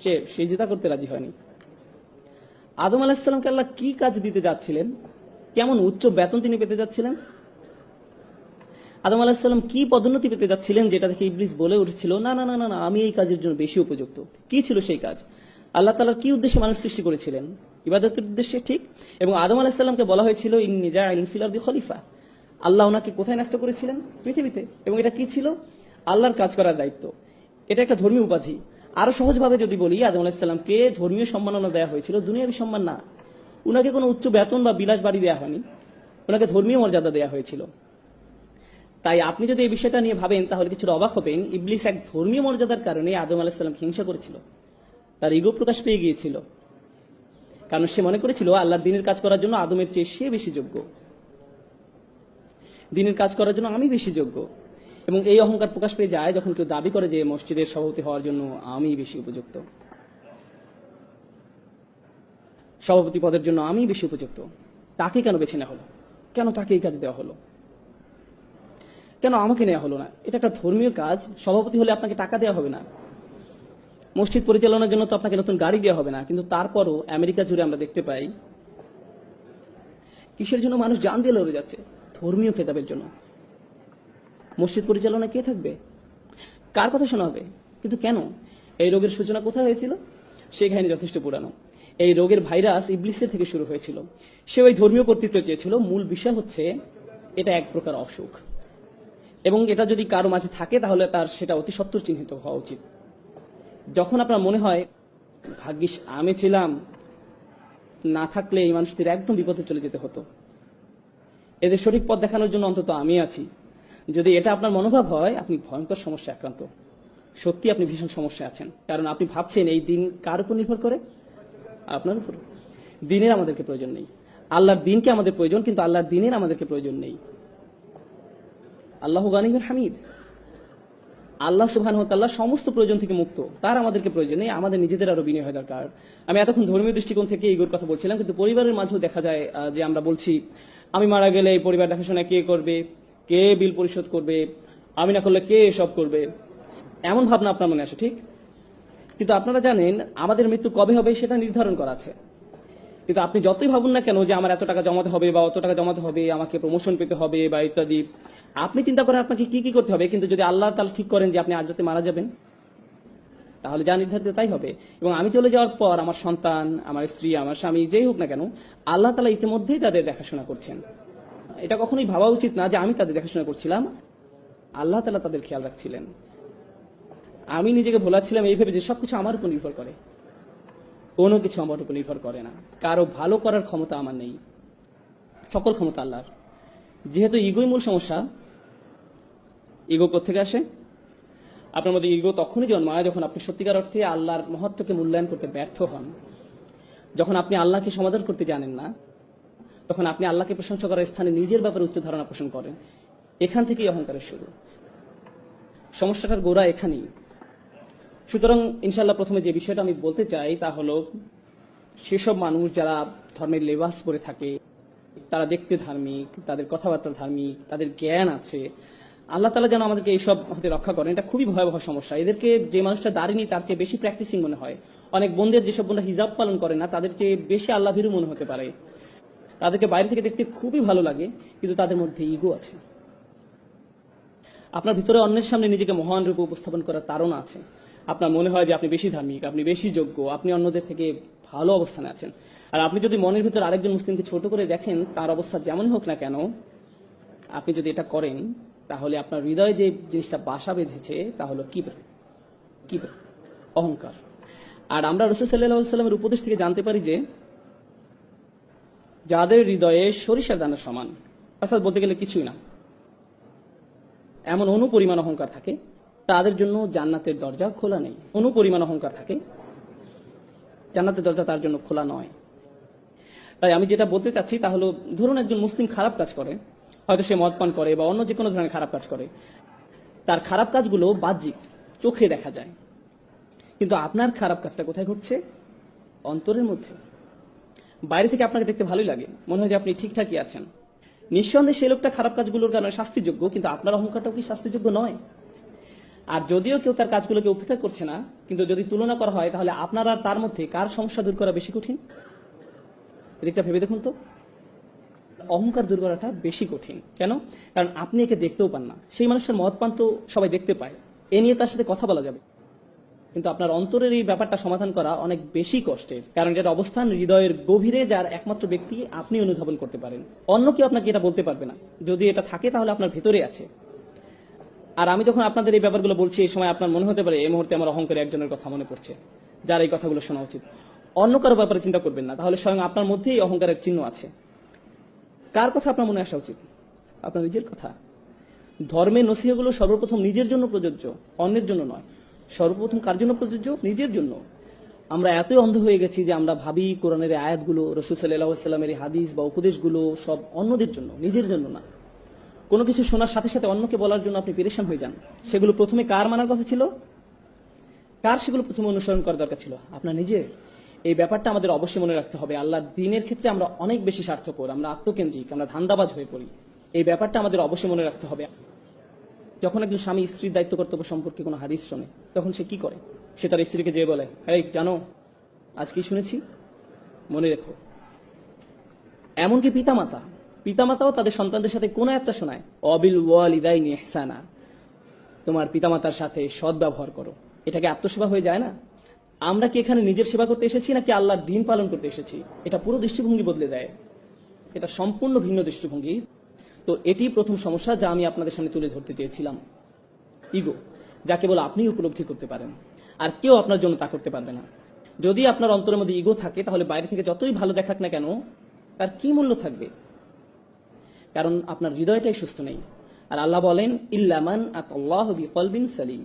সে সিজদা করতে রাজি হয়নি। আদম আলাইহিস সালামকে আল্লাহ কি কাজ দিতে যাচ্ছিলেন, কেমন উচ্চ বেতন তিনি পেতে যাচ্ছিলেন, আদম আলাইহিস সালাম কি পদোন্নতি পেতে যাচ্ছিলেন, যেটা দেখে ইবলিস বলে উঠেছিল না না না না না আমি এই কাজের জন্য বেশি উপযুক্ত। কি ছিল সেই কাজ? আল্লাহ তাআলার কি উদ্দেশ্যে মানুষ সৃষ্টি করেছিলেন? ইবাদতের উদ্দেশ্যে, ঠিক। এবং আদম আলাইহিস সালামকে বলা হয়েছিল ইন্নী জাইলুন ফিল আরদি খলিফা। আল্লাহ ওনাকে কোথায় ন্যস্ত করেছিলেন? পৃথিবীতে। এবং এটা কি ছিল? আল্লাহর কাজ করার দায়িত্ব। এটা একটা ধর্মীয় উপাধি। আরো সহজভাবে যদি বলি, আদম আলাইহিস সালামকে ধর্মীয় সম্মাননা দেওয়া হয়েছিল, দুনিয়াবী সম্মান না। উনাকে কোনো উচ্চ বেতন বা বিলাস বাড়ি দেওয়া হয়নি, ওনাকে ধর্মীয় মর্যাদা দেওয়া হয়েছিল। তাই আপনি যদি এই বিষয়টা নিয়ে ভাবেন তাহলে কিছুটা অবাক হবেন। ইবলিস এক ধর্মীয় মর্যাদার কারণে আদম আলাইহিস সালামকে হিংসা করেছিল, তার ইগো প্রকাশ পেয়ে গিয়েছিল, কারণ সে মনে করেছিল আল্লাহর দিনের কাজ করার জন্য আদমের চেয়ে সে বেশি যোগ্য, দিনের কাজ করার জন্য আমি বেশি যোগ্য। এবং এই অহংকার প্রকাশ পেয়ে যায় যখন কেউ দাবি করে যে মসজিদের সভাপতি হওয়ার জন্য আমি বেশি উপযুক্ত, সভাপতি পদের জন্য আমি বেশি উপযুক্ত। তাকে কেন বেছে নেওয়া হলো? কেন তাকে এই কাজ দেওয়া হলো? কেন আমাকে নেওয়া হলো না? এটা একটা ধর্মীয় কাজ। সভাপতি হলে আপনাকে টাকা দেওয়া হবে না, মসজিদ পরিচালনার জন্য তো আপনাকে নতুন গাড়ি দেওয়া হবে না, কিন্তু তারপরও আমেরিকা জুড়ে আমরা দেখতে পাই কিসের জন্য মানুষ জান দিয়ে লড়ে যাচ্ছে? ধর্মীয় খেতাবের জন্য। মসজিদ পরিচালনা কে থাকবে? কার কথা শোনা হবে? কিন্তু কেন? এই রোগের সূচনা কোথায় হয়েছিল? সেই কাহিনী যথেষ্ট পুরানো। এই রোগের ভাইরাস ইবলিসের থেকে শুরু হয়েছিল। সে ওই ধর্মীয় কর্তৃত্ব চেয়েছিল। মূল বিষয় হচ্ছে এটা এক প্রকার অসুখ, এবং এটা যদি কারো মাঝে থাকে তাহলে তার সেটা অতি সত্বর চিহ্নিত হওয়া উচিত। যখন আপনার মনে হয় ভাগ্যিস আমি ছিলাম, না থাকলে এই মানুষদের একদম বিপদে চলে যেতে হতো, এদের সঠিক পথ দেখানোর জন্য অন্তত আমি আছি, যদি এটা আপনার মনোভাব হয়, আপনি ভয়ঙ্কর সমস্যা আক্রান্ত। সত্যি আপনি ভীষণ সমস্যায় আছেন, কারণ আপনি ভাবছেন এই দিন কার উপর নির্ভর করে? আপনার উপর। দিনের আমাদেরকে প্রয়োজন নেই, আল্লাহর দিনকে আমাদের প্রয়োজন, কিন্তু আল্লাহর দিনের আমাদেরকে প্রয়োজন নেই। আল্লাহু গানিয়ুন হামিদ। আল্লাহ সুবহানাহু ওয়া তাআলা সমস্ত প্রয়োজন থেকে মুক্ত, তার আমাদেরকে প্রয়োজন নেই। আমাদের নিজেদের আরো বিনয় হওয়া দরকার। আমি এতক্ষণ ধর্মীয় দৃষ্টিকোণ থেকে ইগোর কথা বলছিলাম, কিন্তু পরিবারের মাঝেও দেখা যায় যে আমরা বলছি আমি মারা গেলে এই পরিবার দেখাশোনা কে করবে, কে বিল পরিশোধ করবে, আমি না করলে কে এসব করবে, এমন ভাবনা আপনার মনে আসে, ঠিক। কিন্তু আপনারা জানেন আমাদের মৃত্যু কবে হবে সেটা নির্ধারণ করা আছে। কিন্তু আপনি যতই ভাবুন না কেন যে আমার এত টাকা জমাতে হবে বা অত টাকা জমাতে হবে, আমাকে প্রমোশন পেতে হবে বা ইত্যাদি, আপনি চিন্তা করেন আপনাকে কি কি করতে হবে। কিন্তু যদি আল্লাহ তাআলা ঠিক করেন যে আপনি আজ রাতে মারা যাবেন, তাহলে যা নির্ধারিত তাই হবে। এবং আমি চলে যাওয়ার পর আমার সন্তান, আমার স্ত্রী, আমার স্বামী, যেই হোক না কেন, আল্লাহ তাআলা ইতিমধ্যেই তাদের দেখাশোনা করছেন। এটা কখনোই ভাবা উচিত না যে আমি তাদের দেখাশোনা করছিলাম। আল্লাহ তাআলা তাদের খেয়াল রাখছিলেন। আমি নিজেকে ভোলাচ্ছিলাম এই ভেবে যে সবকিছু আমার উপর নির্ভর করে, কোনো কিছু আমার উপর নির্ভর করে না, কারো ভালো করার ক্ষমতা আমার নেই, সকল ক্ষমতা আল্লাহর। যেহেতু ইগোই মূল সমস্যা, ইগো কোত্থেকে আসে? আপনার মধ্যে ইগো তখনই জন্মায় যখন আপনি সত্যিকার অর্থে আল্লাহর মহত্বকে মূল্যায়ন করতে ব্যর্থ হন, যখন আপনি আল্লাহকে সমাদর করতে জানেন না, তখন আপনি আল্লাহকে প্রশংসা করার স্থানে নিজের ব্যাপারে উচ্চ ধারণা পোষণ করেন। এখান থেকেই অহংকারের শুরু। সমস্যাটার গোড়া এখানেই। সুতরাং ইনশাআল্লাহ প্রথমে যে বিষয়টা আমি বলতে চাই তা হলো, সেসব মানুষ যারা ধর্মের লেবাস পরে থাকে, তারা দেখতে ধার্মিক, তাদের কথাবার্তা ধার্মিক, তাদের জ্ঞান আছে, আল্লাহ তাআলা যেন আমাদেরকে এইসব হতে রক্ষা করেন। এটা খুবই ভয়াবহ সমস্যা। এদেরকে যে মানুষটা দাঁড়িয়ে তার চেয়ে বেশি প্র্যাকটিসিং মনে হয়। অনেক বোনদের, যেসব বোনরা হিজাব পালন করে না, তাদের চেয়ে বেশি আল্লাহ ভীরু মনে হতে পারে। তাদেরকে বাইরে থেকে দেখতে খুবই ভালো লাগে, কিন্তু তাদের মধ্যে ইগো আছে। আপনার ভিতরে অন্যের সামনে নিজেকে মহান রূপে উপস্থাপন করার তাড়না আছে। আপনার মনে হয় যে আপনি বেশি ধার্মিক, আপনি বেশি যোগ্য, আপনি অন্যদের থেকে ভালো অবস্থানে আছেন। আর আপনি যদি মনের ভিতরে আরেকজন মুসলিমকে ছোট করে দেখেন, তার অবস্থা যেমনই হোক না কেন, আপনি যদি এটা করেন, তাহলে আপনার হৃদয়ে যে জিনিসটা বাসা বেঁধেছে তা হলো কিবর, অহংকার। আর আমরা রাসূল সাল্লাল্লাহু আলাইহি ওয়াসাল্লামের উপদেশ থেকে জানতে পারি যে যাদের হৃদয়ে সরিষার দানার সমান, অর্থাৎ বলতে গেলে কিছুই না, এমন অনুপরিমাণ অহংকার থাকে, তাদের জন্য জান্নাতের দরজা খোলা নেই। অনুপরিমাণ অহংকার থাকে, জান্নাতের দরজা তার জন্য খোলা নয়। তাই আমি যেটা বলতে চাচ্ছি তা হলো, ধরুন একজন মুসলিম খারাপ কাজ করে, হয়তো সে মদ পান করে বা অন্য যে কোনো ধরনের খারাপ কাজ করে, তার খারাপ কাজগুলো বাহ্যিক, চোখে দেখা যায়, কিন্তু আপনার খারাপ কাজটা কোথায় ঘটছে? অন্তরের মধ্যে। বাইরে থেকে আপনাকে দেখতে ভালোই লাগে, মনে হয় যে আপনি ঠিকঠাকই আছেন। নিঃসন্দেহে সেই লোকটা খারাপ কাজগুলোর কারণে শাস্তিযোগ্য, কিন্তু আপনার অহংকারটাও কি শাস্তিযোগ্য নয়? আর যদিও কেউ তার কাজগুলোকে উপেক্ষা করছে না, কিন্তু যদি তুলনা করা হয়, তাহলে আপনার আর তার মধ্যে কার সমস্যা দূর করা বেশি কঠিন? এদিকটা ভেবে দেখুন তো। অহংকার দূর করাটা বেশি কঠিন। কেন? কারণ আপনি একে দেখতেও পান না। সেই মানুষের মদ পান তো সবাই দেখতে পায়, এ নিয়ে তার সাথে কথা বলা যাবে, কিন্তু আপনার অন্তরের এই ব্যাপারটা সমাধান করা অনেক বেশি কষ্টের। কারণ যেটা অবস্থান হৃদয়ের গভীরে, যার একমাত্র ব্যক্তি আপনি অনুধাবন করতে পারেন, অন্য কেউ আপনাকে এটা বলতে পারবে না। যদি এটা থাকে তাহলে আপনার ভেতরে আছে। আর আমি যখন আপনাদের এই ব্যাপারগুলো বলছি, এই সময় আপনার মনে হতে পারে এই মুহূর্তে আমার অহংকারে একজনের কথা মনে পড়ছে, যার এই কথাগুলো শোনা উচিত। অন্য কারো ব্যাপারে চিন্তা করবেন না, তাহলে স্বয়ং আপনার মধ্যেই অহংকারের চিহ্ন আছে। কার কথা আপনার মনে আসা উচিত? আপনার নিজের কথা। ধর্মের নসিহতগুলো সর্বপ্রথম নিজের জন্য প্রযোজ্য, অন্যের জন্য নয়। সর্বপ্রথম কার জন্য প্রযোজ্য? নিজের জন্য। আমরা এতই অন্ধ হয়ে গেছি যে আমরা ভাবি কোরআনের আয়াতগুলো, রাসূল সাল্লাল্লাহু আলাইহি ওয়াসাল্লামের হাদিস বা উপদেশগুলো সব অন্যদের জন্য, নিজের জন্য না। কোনো কিছু শোনার সাথে সাথে অন্যকে বলার জন্য আপনি পেরেশান হয়ে যান। সেগুলো প্রথমে কার মানার কথা ছিল? কার সেগুলো প্রথমে অনুসরণ করার দরকার ছিল? আপনার নিজের। এই ব্যাপারটা আমাদের অবশ্যই মনে রাখতে হবে। আল্লাহর দ্বীনের ক্ষেত্রে আমরা অনেক বেশি স্বার্থপর, আমরা আত্মকেন্দ্রিক, আমরা ধান্দাবাজ হয়ে পড়ি। এই ব্যাপারটা আমাদের অবশ্যই মনে রাখতে হবে। যখন একজন স্বামী স্ত্রীর দায়িত্ব কর্তব্য সম্পর্কে কোনো হাদিস শোনে, তখন সে কি করে? সে তার স্ত্রীকে যেয়ে বলে, এই জানো আজ কি শুনেছি, মনে রেখো। এমনকি পিতামাতাও তাদের সন্তানদের সাথে কোন একটা শোনায়, অবিল ওয়ালিদাইনি ইহসানা, তোমার পিতামাতার সাথে সৎ ব্যবহার করো। এটাকে আত্মসেবা হয়ে যায় না? আমরা কি এখানে নিজের সেবা করতে এসেছি নাকি আল্লাহর দ্বীন পালন করতে এসেছি? এটা পুরো দৃষ্টিভঙ্গি বদলে দেয়। এটা সম্পূর্ণ ভিন্ন দৃষ্টিভঙ্গি। তো এটি প্রথম সমস্যা যা আমি আপনাদের সামনে তুলে ধরতে চেয়েছিলাম, ইগো, যা কেবল আপনি উপলব্ধি করতে পারেন, আর কেউ আপনার জন্য তা করতে পারবে না। যদি আপনার অন্তরের মধ্যে ইগো থাকে, তাহলে বাইরে থেকে যতই ভালো দেখাক না কেন, তার কি মূল্য থাকবে? কারণ আপনার হৃদয়টাই সুস্থ নেই। আর আল্লাহ বলেন, ইল্লামান আতাল্লাহু বিকলবিন সালিম,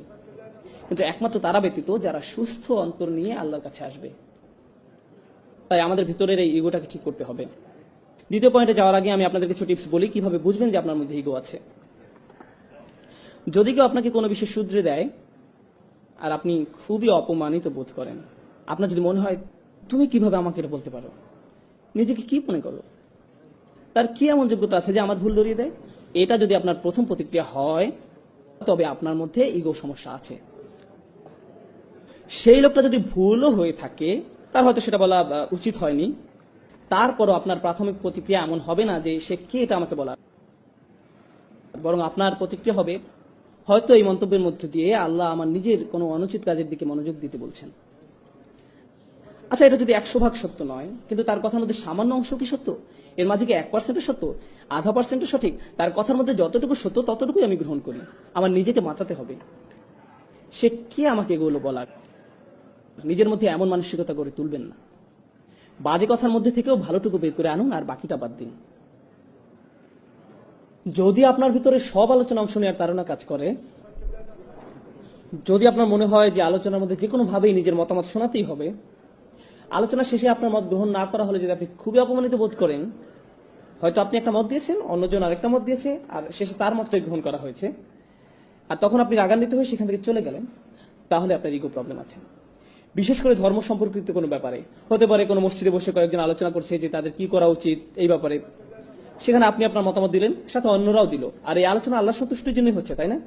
কিন্তু একমাত্র তারা ব্যতীত যারা সুস্থ অন্তর নিয়ে আল্লাহর কাছে আসবে। তাই আমাদের ভিতরের এই ইগোটাকে ঠিক করতে হবে। দ্বিতীয় পয়েন্টে যাওয়ার আগে আমি আপনাদের কিছু টিপস বলি কিভাবে বুঝবেন যে আপনার মধ্যে ইগো আছে। যদি কেউ আপনাকে কোনো বিষয়ে শুধরে দেয় আর আপনি খুবই অপমানিত বোধ করেন, আপনার যদি মনে হয় তুমি কিভাবে আমাকে এটা বলতে পারো, নিজেকে কি মনে করো, তার কি এমন যোগ্যতা আছে যে আমার ভুল ধরিয়ে দেয়, এটা যদি আপনার প্রথম প্রতিক্রিয়া হয়, তবে আপনার মধ্যে ইগো সমস্যা আছে। সেই লোকটা যদি ভুলও হয়ে থাকে, তার হয়তো সেটা বলা উচিত হয়নি, তারপরও আপনার প্রাথমিক প্রতিক্রিয়া এমন হবে না যে সে কে এটা আমাকে বলা, বরং আপনার প্রতিক্রিয়া হবে, হয়তো এই মন্তব্যের মধ্যে দিয়ে আল্লাহ আমার নিজের কোনো অনুচিত কাজের দিকে মনোযোগ দিতে বলছেন। আচ্ছা, এটা যদি 100 ভাগ সত্য নয়, কিন্তু তার কথার মধ্যে সামান্য অংশ কি সত্য? এর মাঝে কি 1% সত্য, 0.5% সঠিক? তার কথার মধ্যে যতটুকু সত্য ততটুকুই আমি গ্রহণ করি। আমার নিজেকে বাঁচাতে হবে। সে কি আমাকে এগুলো বলার? নিজের মধ্যে এমন মানসিকতা গড়ে তুলবেন না। বাজে কথার মধ্যে থেকেও ভালোটুকু বের করে আনুন, আর বাকিটা বাদ দিন। যদি আপনার ভিতরে সব আলোচনা অংশ নেওয়ার তাড়না কাজ করে, যদি আপনার মনে হয় যে আলোচনার মধ্যে যে কোনো ভাবেই নিজের মতামত শোনাতেই হবে, আলোচনা শেষে আপনার মত গ্রহণ না করা হলে যদি আপনি খুবই অপমানিত বোধ করেন, হয়তো আপনি একটা মত দিয়েছেন, অন্যজন আরেকটা মত দিয়েছে, আর শেষে তার মতটাই গ্রহণ করা হয়েছে, আর তখন আপনি রাগান্বিত হয়ে সেখান থেকে চলে গেলেন, তাহলে আপনার ইগো প্রবলেম আছে। বিশেষ করে ধর্ম সম্পর্কিত কোনো ব্যাপারে হতে পারে, কোনো মসজিদে বসে কয়েকজন আলোচনা করছে যে তাদের কি করা উচিত এই ব্যাপারে, সেখানে আপনি আপনার মতামত দিলেন, সাথে অন্যরাও দিল, আর এই আলোচনা আল্লাহ সন্তুষ্টির জন্যই হচ্ছে, তাই না?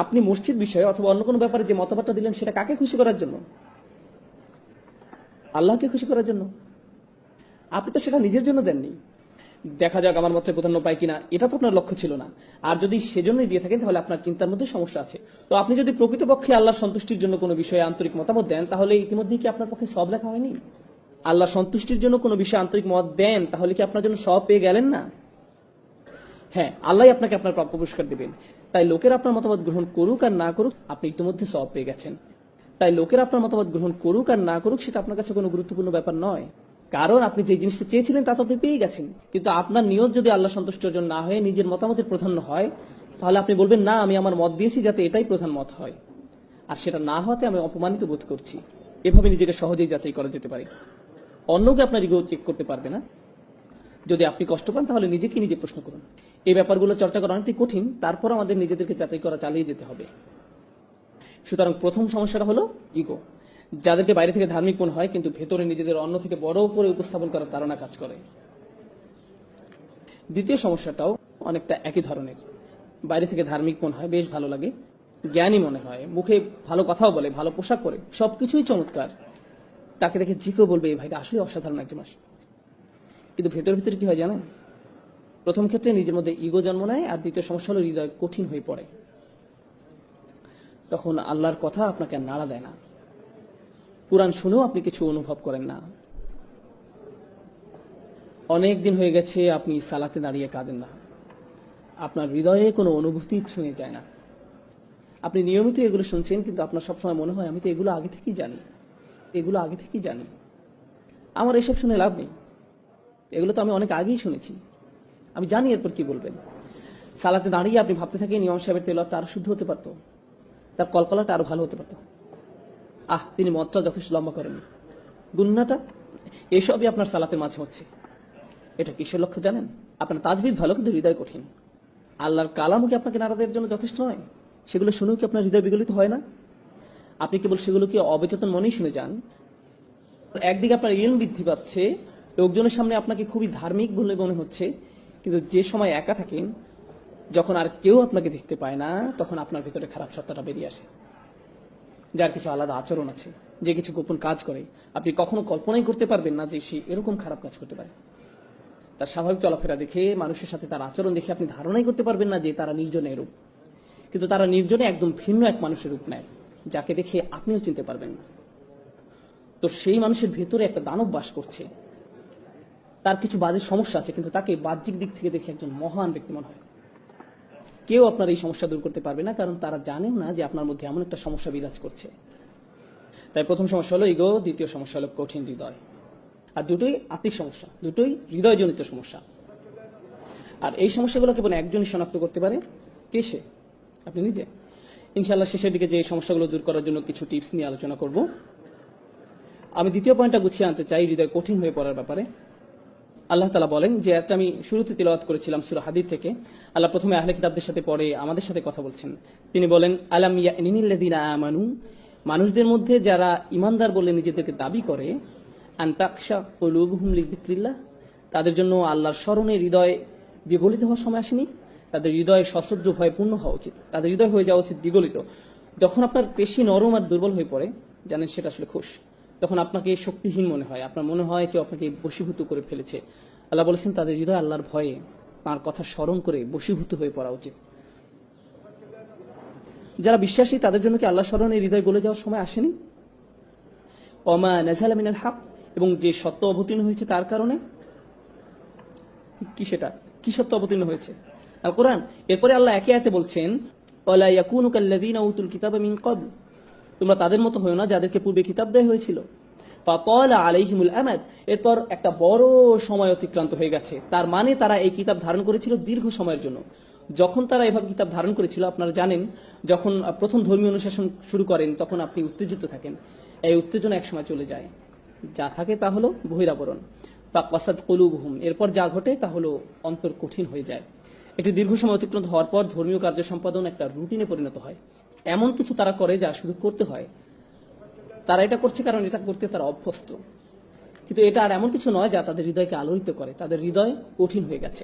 আপনি মসজিদ বিষয়ে অথবা অন্য কোনো ব্যাপারে যে মতামতটা দিলেন, সেটা কাকে খুশি করার জন্য? আল্লাহকে খুশি করার জন্য। আপনি তো সেটা নিজের জন্য দেননি। দেখা যাক আমার মতে প্রাধান্য পায় কিনা, এটা তো আপনার লক্ষ্য ছিল না। আর যদি সেজন্যই দিয়ে থাকেন, তাহলে আপনার চিন্তার মধ্যে সমস্যা আছে। তো আপনি যদি প্রকৃতপক্ষে আল্লাহর সন্তুষ্টির জন্য কোনো বিষয়ে আন্তরিক মতামত দেন, তাহলে ইতিমধ্যেই কি আপনার পক্ষে সব লেখা হয়নি? আল্লাহ সন্তুষ্টির জন্য কোনো বিষয়ে আন্তরিক মত দেন, তাহলে কি আপনার জন্য সব পেয়ে গেলেন না? হ্যাঁ, আল্লাহ আপনাকে আপনার প্রাপ্য পুরস্কার দেবেন। তাই লোকের আপনার মতামত গ্রহণ করুক আর না করুক, আপনি ইতিমধ্যে সব পেয়ে গেছেন। তাই লোকের আপনার মতামত গ্রহণ করুক আর না করুক, সেটা আপনার কাছে কোনো গুরুত্বপূর্ণ ব্যাপার নয়। কারণ আপনি যে জিনিসটা চেয়েছিলেন তা তো আপনি পেয়ে গেছেন। কিন্তু আপনার নিয়ত যদি আল্লাহ সন্তুষ্ট অর্জন না হয়ে নিজের মতামতের প্রাধান্য হয়, তাহলে আপনি বলবেন, না, আমি আমার মত দিয়েছি যাতে এটাই প্রধান মত হয়, আর সেটা না হওয়াতে আমি অপমানিত বোধ করছি। এভাবে নিজেকে সহজেই যাচাই করা যেতে পারে। অন্যকে আপনার ইগো চেক করতে পারবে না। যদি আপনি কষ্ট পান, তাহলে নিজেকে নিজে প্রশ্ন করুন। এই ব্যাপারগুলো চর্চা করা অনেকটাই কঠিন, তারপর আমাদের নিজেদেরকে যাচাই করা চালিয়ে যেতে হবে। সুতরাং প্রথম সমস্যাটা হলো ইগো, যাদেরকে বাইরে থেকে ধার্মিক মনে হয়, কিন্তু ভেতরে নিজেদের অন্য থেকে বড় করে উপস্থাপন করার ধারণা কাজ করে। দ্বিতীয় সমস্যাটাও অনেকটা একই ধরনের। বাইরে থেকে ধার্মিক মনে হয়, বেশ ভালো লাগে, জ্ঞানী মনে হয়, মুখে ভালো কথাও বলে, ভালো পোশাক পরে, সবকিছুই চমৎকার। তাকে দেখে যে কেউ বলবে, এই ভাইটা আসলে অসাধারণ একজন মানুষ। কিন্তু ভেতরে ভেতরে কি হয় জানেন? প্রথম ক্ষেত্রে নিজের মধ্যে ইগো জন্ম নেয়, আর দ্বিতীয় সমস্যা হলো হৃদয় কঠিন হয়ে পড়ে। তখন আল্লাহর কথা আপনাকে আর নাড়া দেয় না। কুরআন শুনেও আপনি কিছু অনুভব করেন না। অনেক দিন হয়ে গেছে আপনি সালাতে দাঁড়িয়ে কাঁদেন না। আপনার হৃদয়ে কোনো অনুভূতি ছুঁয়ে যায় না। আপনি নিয়মিত এগুলো শুনছেন, কিন্তু আপনার সবসময় মনে হয়, আমি তো এগুলো আগে থেকেই জানি, আমার এসব শুনে লাভ নেই, এগুলো তো আমি অনেক আগেই শুনেছি, আমি জানি এরপর কি বলবেন। সালাতে দাঁড়িয়ে আপনি ভাবতে থাকেন, ইমাম সাহেবের তেলাওয়াত আরো শুদ্ধ হতে পারতো, তার কলকলাটা আরো ভালো হতে পারতো, তিনি মতটা যথেষ্ট লম্বা করেননি, গুন্নাটা, এসবই আপনার সালাতের মাঝে হচ্ছে। এটা কিসের লক্ষ্য জানেন? আপনার তাজবিদ ভালো, কিন্তু হৃদয় কঠিন। আল্লাহর কালামও কি আপনাকে নাড়া দেওয়ার জন্য যথেষ্ট নয়? সেগুলো শুনেও কি আপনার হৃদয় বিগলিত হয় না? আপনি কেবল সেগুলোকে অবচেতন মনেই শুনে যান। একদিকে আপনার ইলম বৃদ্ধি পাচ্ছে, লোকজনের সামনে আপনাকে খুবই ধার্মিক বলে মনে হচ্ছে, কিন্তু যে সময় একা থাকেন, যখন আর কেউ আপনাকে দেখতে পায় না, তখন আপনার ভিতরে খারাপ সত্তাটা বেরিয়ে আসে, যার কিছু আলাদা আচরণ আছে, যে কিছু গোপন কাজ করে। আপনি কখনো কল্পনাই করতে পারবেন না যে সে এরকম খারাপ কাজ করতে পারে। তার স্বাভাবিক চলাফেরা দেখে, মানুষের সাথে তার আচরণ দেখে আপনি ধারণাই করতে পারবেন না যে তারা নির্জনে এরূপ। কিন্তু তারা নির্জনে একদম ভিন্ন এক মানুষের রূপ নেয়, যাকে দেখে আপনিও চিনতে পারবেন না। তো সেই মানুষের ভেতরে একটা দানব বাস করছে, তার কিছু বাজে সমস্যা আছে, কিন্তু তাকে বাহ্যিক দিক থেকে দেখে একজন মহান ব্যক্তি মনে হয়। কেউ আপনার এই সমস্যা দূর করতে পারবে না, কারণ তারা জানেন না যে আপনার মধ্যে এমন একটা সমস্যা বিরাজ করছে। তাই প্রথম সমস্যা হলো ইগো, দ্বিতীয় সমস্যা হলো কঠিন হৃদয়। আর দুটোই আত্মিক সমস্যা, দুটোই হৃদয়জনিত সমস্যা। আর এই সমস্যাগুলো কেবল একজনই শনাক্ত করতে পারে। কে সে? আপনি নিজে। ইনশাআল্লাহ শেষের দিকে যে সমস্যাগুলো দূর করার জন্য কিছু টিপস নিয়ে আলোচনা করব। আমি দ্বিতীয় পয়েন্টটা গুছিয়ে আনতে চাই, হৃদয় কঠিন হয়ে পড়ার ব্যাপারে। আল্লাহ তাআলা বলেন, যে একটা আমি শুরুতে তিলাওয়াত করেছিলাম সূরা হাদীদ থেকে। আল্লাহ প্রথমে আহলে কিতাবদের সাথে, পরে আমাদের সাথে কথা বলছেন। তিনি বলেন, আলাম ইয়ানিল্লাযিনা আমানু, মানুষদের মধ্যে যারা ইমানদার বলে নিজেদেরকে দাবি করে, আন তাকশা কুলুবুহুম লিযিকরিল্লাহ, তাদের জন্য আল্লাহর স্মরণে হৃদয় বিগলিত হওয়ার সময় আসেনি। তাদের হৃদয় সশ্রদ্ধ ভয়ে পূর্ণ হওয়া উচিত, তাদের হৃদয় হয়ে যাওয়া উচিত বিগলিত। যখন আপনার পেশি নরম আর দুর্বল হয়ে পড়ে, জানেন সেটা আসলে খুশ, তখন আপনাকে শক্তিহীন মনে হয়, আপনার মনে হয় কেউ আপনাকে বশীভূত করে ফেলেছে। আল্লাহ বলেছেন, তাদের হৃদয় আল্লাহর ভয়ে, তাঁর কথা স্মরণ করে বশীভূত হয়ে পড়া উচিত। যারা বিশ্বাসী, তাদের জন্য কি আল্লাহ স্মরণে হৃদয় গলে যাওয়ার সময় আসেনি? ওমা নাযালা মিনাল হক, এবং যে সত্য অবতীর্ণ হয়েছে তার কারণে। কি সেটা? কি সত্য অবতীর্ণ হয়েছে? আল কোরআন। এরপরে আল্লাহ একে একে বলছেন, ওয়ালা ইয়াকুনু কাল্লাযীনা উতুল কিতাবা মিন ক্বাবল, তোমরা তাদের মতো হয়ো না যাদেরকে পূর্বে কিতাব দেওয়া হয়েছিল। ফাতালা আলাইহিমুল আমাদ, এরপর একটা বড় সময় অতিক্রান্ত হয়ে গেছে, তার মানে তারা এই কিতাব ধারণ করেছিল দীর্ঘ সময়ের জন্য। যখন তারা এভাবে কিতাব ধারণ করেছিল, আপনারা জানেন যখন প্রথম ধর্মীয় অনুশাসন শুরু করেন তখন আপনি উত্তেজিত থাকেন, এই উত্তেজনা একসময় চলে যায়, যা থাকে তা হলো বহিরাবরণ। ফাকাসাদ কুলুবুহুম, এরপর যা ঘটে তা হলো অন্তর কঠিন হয়ে যায়। একটি দীর্ঘ সময় অতিক্রান্ত হওয়ার পর ধর্মীয় কার্য সম্পাদন একটা রুটিনে পরিণত হয়। এমন কিছু তারা করে যা শুধু করতে হয়, তারা এটা করছে কারণ এটা করতে তারা অভ্যস্ত, কিন্তু এটা আর এমন কিছু নয় যা তাদের হৃদয়কে আলোড়িত করে। তাদের হৃদয় কঠিন হয়ে গেছে।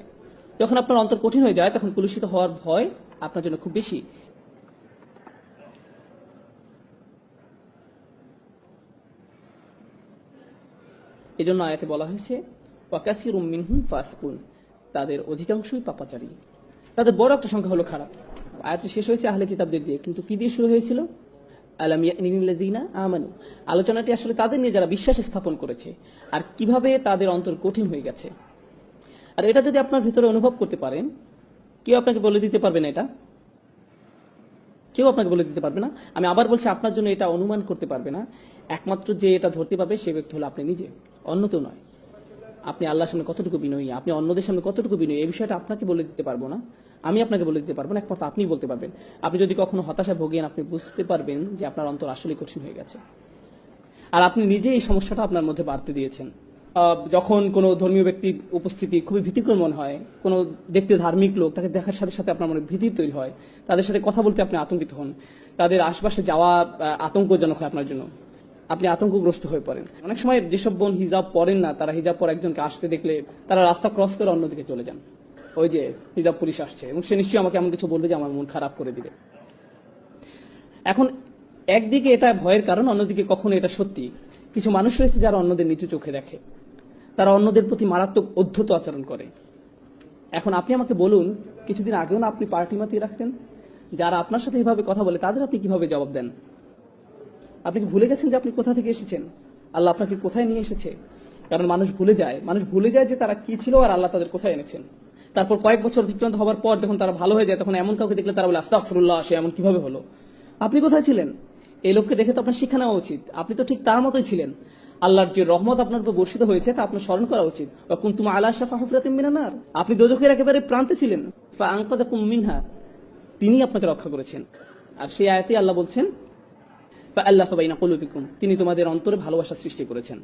যখন আপনার অন্তর কঠিন হয়ে যায় তখন কলুষিত হওয়ার ভয় আপনার জন্য খুব বেশি। এই জন্য আয়াতে বলা হয়েছে ওয়াকাসিরুম মিনহুম ফাসিকুন, তাদের অধিকাংশই পাপাচারী, তাদের বড় একটা সংখ্যা হলো খারাপ। আয়াতটি শেষ হয়েছে আহলে কিতাবদের দিয়ে, কিন্তু কি দিয়ে শুরু হয়েছিল? আলাম ইয়ানিল্লাযীনা আমানু, আলোচনাটি আসলে তাদের নিয়ে যারা বিশ্বাস স্থাপন করেছে আর কিভাবে তাদের অন্তর কঠিন হয়ে গেছে। আর এটা যদি আপনার ভিতরে অনুভব করতে পারেন, কেউ আপনাকে বলে দিতে পারবে না, এটা কেউ আপনাকে বলে দিতে পারবে না। আমি আবার বলছি, আপনার জন্য এটা অনুমান করতে পারবে না। একমাত্র যে এটা ধরতে পারবে সে ব্যক্তি হলো আপনি নিজে, অন্য কেউ নয়। আপনি আল্লাহর সামনে কতটুকু বিনয়ী, আপনি অন্যদের সামনে কতটুকু বিনয়ী, এই বিষয়টা আপনাকে বলে দিতে পারবো না, আমি আপনাকে বলে দিতে পারবো না, একমাত্র আপনি বলতে পারবেন। আপনি যদি কখনো হতাশা ভোগেন, আপনি বুঝতে পারবেন যে আপনার অন্তর আসলে কঠিন হয়ে গেছে, আর আপনি নিজে এই সমস্যাটা আপনার মধ্যে বাড়তে দিয়েছেন। যখন কোনো ধর্মীয় ব্যক্তির উপস্থিতি খুবই ভীতিকর মনে হয়, কোনো দেখতে ধার্মিক লোক, তাকে দেখার সাথে সাথে আপনার মনে ভীতি তৈরি হয়, তাদের সাথে কথা বলতে আপনি আতঙ্কিত হন, তাদের আশপাশে যাওয়া আতঙ্কজনক হয় আপনার জন্য, আপনি আতঙ্কগ্রস্ত হয়ে পড়েন। অনেক সময় যেসব বোন হিজাব পরেন না, তারা হিজাব পর একজনকে আসতে দেখলে তারা রাস্তা ক্রস করে অন্যদিকে চলে যান, ওই যে হিজাব পুলিশ আসছে এবং সে নিশ্চয়ই আমাকে এমন কিছু বলবে যে আমার মন খারাপ করে দিবে। এখন একদিকে এটা ভয়ের কারণ, অন্যদিকে কখনো এটা সত্যি। কিছু মানুষ রয়েছে যারা অন্যদের নিচু চোখে দেখে, তারা অন্যদের প্রতি মারাত্মক অধ্যত আচরণ করে। এখন আপনি আমাকে বলুন, কিছুদিন আগেও না আপনি পার্টি মাতিয়ে রাখতেন? যারা আপনার সাথে এইভাবে কথা বলে তাদের আপনি কিভাবে জবাব দেন? আপনি কি ভুলে গেছেন যে আপনি কোথা থেকে এসেছেন, আল্লাহ আপনাকে কোথায় নিয়ে এসেছে? কারণ মানুষ ভুলে যায় যে তারা কি ছিল আর আল্লাহ তাদের কোথায় এনেছেন। তারপর কয়েক বছর অতিক্রান্ত হওয়ার পর যখন তারা ভালো হয়ে যায়, তখন এমন কাউকে দেখলে তারা বলে আস্তাগফিরুল্লাহ, সে এমন কিভাবে হলো? আপনি কোথায় ছিলেন? এই লোককে দেখে তো আপনার শিক্ষা নেওয়া উচিত, আপনি তো ঠিক তার মতোই ছিলেন। আল্লাহর যে রহমত আপনার উপর বর্ষিত হয়েছে তা আপনার স্মরণ করা উচিত। কুনতুম আলা শাফা হুফরাতিন মিনান নার, আপনি দোজখের একেবারে প্রান্তে ছিলেন, ফাআনকাযাকুম মিনহা, তিনি আপনাকে রক্ষা করেছেন। আর সেই আয়াতে আল্লাহ বলছেন ফাআল্লাফা বাইনা কুলুবিকুম, তিনি তোমাদের অন্তরে ভালোবাসা সৃষ্টি করেছেন।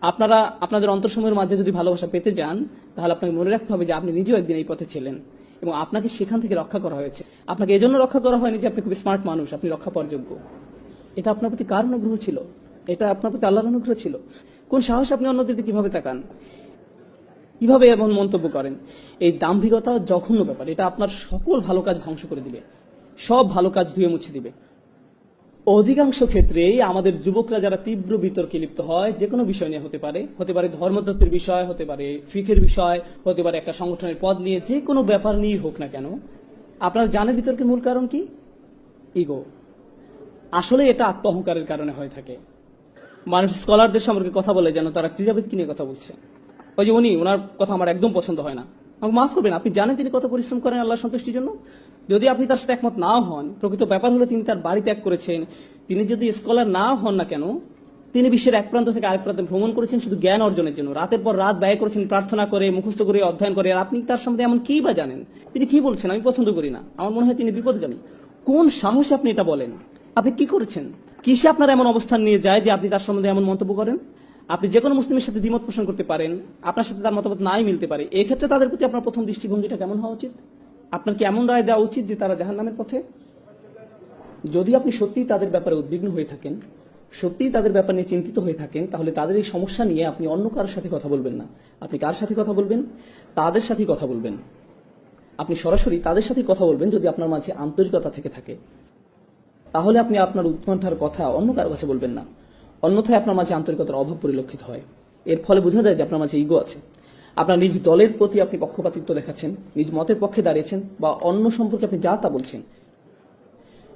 আপনারা আপনাদের অন্তরসমূহের মাঝে যদি ভালোবাসা পেতে যান, তাহলে আপনাকে মনে রাখতে হবে যে আপনি নিজেও একদিন এই পথে ছিলেন এবং আপনাকে সেখান থেকে রক্ষা করা হয়েছে। আপনাকে এজন্য রক্ষা করা হয়নি যে আপনি খুব স্মার্ট মানুষ, আপনি রক্ষা পাওয়ার যোগ্য। এটা আপনার প্রতি কার অনুগ্রহ ছিল? এটা আপনার প্রতি আল্লাহর অনুগ্রহ ছিল। কোন সাহস আপনি অন্যদের দিকে কিভাবে তাকান, কিভাবে এমন মন্তব্য করেন? এই দাম্ভিকতা জঘন্য ব্যাপার, এটা আপনার সকল ভালো কাজ ধ্বংস করে দিবে, সব ভালো কাজ ধুয়ে মুছে দিবে। অধিকাংশ ক্ষেত্রেই আমাদের যুবকরা যারা তীব্র বিতর্কে লিপ্ত হয়, যে কোনো বিষয় নিয়ে হতে পারে ধর্মতত্ত্বের বিষয়, হতে পারে ফিকের বিষয়, হতে পারে একটা সংগঠনের পদ নিয়ে, যে কোনো ব্যাপার নিয়ে হোক না কেন, আপনারা জানেন বিতর্কের মূল কারণ কি? ইগো। আসলে এটা আত্ম অহংকারের কারণে হয়ে থাকে। মানুষ স্কলারদের সম্পর্কে কথা বলে যেন তারা ক্রীড়াবিদকে নিয়ে কথা বলছে। ওই যে ওনার কথা আমার একদম পছন্দ হয় না, আমাকে মাফ করবেন, আপনি জানেন তিনি কত পরিশ্রম করেন আল্লাহর সন্তুষ্টির জন্য। যদি আপনি তার সাথে একমত নাও হন, প্রকৃত ব্যাপার হলো তিনি তার বাড়ি ত্যাগ করেছেন। তিনি যদি স্কলার নাও হন না কেন, তিনি বিশ্বের এক প্রান্ত থেকে আরেক প্রান্তে ভ্রমণ করেছেন শুধু জ্ঞান অর্জনের জন্য, রাতের পর রাত ব্যয় করেছেন প্রার্থনা করে, মুখস্থ করে, অধ্যয়ন করে। আর আপনি তার সম্বন্ধে এমন কি বা জানেন? তিনি কি বলছেন আমি পছন্দ করি না, আমার মনে হয় তিনি বিপদগামী। কোন সাহসে আপনি এটা বলেন? আপনি কি করেছেন? কিসে আপনার এমন অবস্থান নিয়ে যায় যে আপনি তার সম্বন্ধে এমন মন্তব্য করেন? আপনি যে কোনো মুসলিমের সাথে দ্বিমত পোষণ করতে পারেন, আপনার সাথে তার মতামত নাই মিলতে পারে, এক্ষেত্রে তাদের প্রতি আপনার প্রথম দৃষ্টিভঙ্গিটা কেমন হওয়া উচিত? আপনার কি এমন রায় দেওয়া উচিত যে তারা জাহান্নামের পথে? যদি আপনি সত্যিই তাদের ব্যাপারে উদ্বিগ্ন হয়ে থাকেন, সত্যিই তাদের ব্যাপার নিয়ে চিন্তিত হয়ে থাকেন, তাহলে তাদের এই সমস্যা নিয়ে আপনি অন্য কারোর সাথে কথা বলবেন না। আপনি কার সাথে কথা বলবেন? তাদের সাথেই কথা বলবেন। আপনি সরাসরি তাদের সাথে কথা বলবেন যদি আপনার মাঝে আন্তরিকতা থেকে থাকে। তাহলে আপনি আপনার উৎকণ্ঠার কথা অন্য কারো কাছে বলবেন না। অন্যথায় আপনার মাঝে আন্তরিকতার অভাব পরিলক্ষিত হয়। এর ফলে বোঝা যায় যে আপনার মাঝে ইগো আছে। আপনার নিজ দলের প্রতি আপনি পক্ষপাতিত্ব দেখাচ্ছেন, নিজ মতের পক্ষে দাঁড়িয়েছেন, বা অন্য সম্পর্কে আপনি যা তা বলছেন।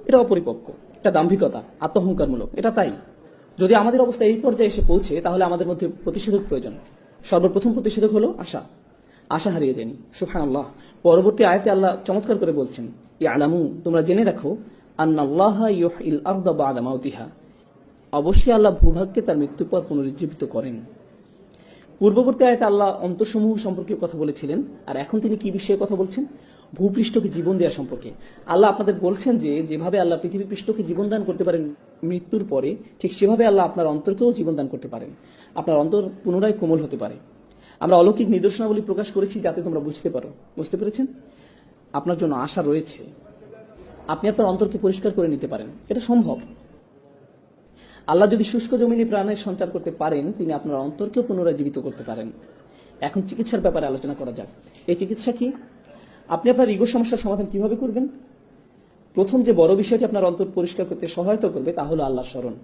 এটা অপরিপক্ক, এটা দাম্ভিকতা, আত্মহংকারমূলক, এটা তাই। যদি আমাদের অবস্থা এই পর্যায়ে এসে পৌঁছে, তাহলে আমাদের মধ্যে প্রতিষেধক প্রয়োজন। সর্বপ্রথম প্রতিষেধক হলো আশা। আশা হারিয়ে যায়নি। সুবহানাল্লাহ। পরবর্তী আয়াতে আল্লাহ চমৎকার করে বলছেন, ইয়ালামু, তোমরা জেনে রাখো, আন্নাল্লাহা ইউহয়িল আরদা বা'দা মাউতিহা, অবশ্যই আল্লাহ ভূভাগকে তার মৃত্যুর পর পুনরুজ্জীবিত করেন। পূর্ববর্তী আয়াতে আল্লাহ অন্তরসমূহ সম্পর্কে কথা বলেছিলেন, আর এখন তিনি কি বিষয়ে কথা বলছেন? ভূপৃষ্ঠকে জীবন দেওয়া সম্পর্কে। আল্লাহ আপনাদের বলছেন যে যেভাবে আল্লাহ পৃথিবী পৃষ্ঠকে জীবন দান করতে পারেন মৃত্যুর পরে, ঠিক সেভাবে আল্লাহ আপনার অন্তরকেও জীবন দান করতে পারেন। আপনার অন্তর পুনরায় কোমল হতে পারে। আমরা অলৌকিক নিদর্শনাবলী প্রকাশ করেছি যাতে তোমরা বুঝতে পারো। বুঝতে পেরেছেন? আপনার জন্য আশা রয়েছে। আপনি আপনার অন্তরকে পরিষ্কার করে নিতে পারেন, এটা সম্ভব। আল্লাহ যদি শুষ্ক জমিনে প্রাণের সঞ্চার করতে পারেন, তিনি আপনার অন্তরকেও পুনরায় জীবিত করতে পারেন। এখন চিকিৎসার ব্যাপারে আলোচনা করা যাক। এই চিকিৎসা কি? আপনি আপনার ইগো সমস্যার সমাধান কিভাবে করবেন? প্রথম যে বড় বিষয়টি আপনার অন্তর পরিষ্কার করতে সহায়তা করবে তা হলো আল্লাহর স্মরণ।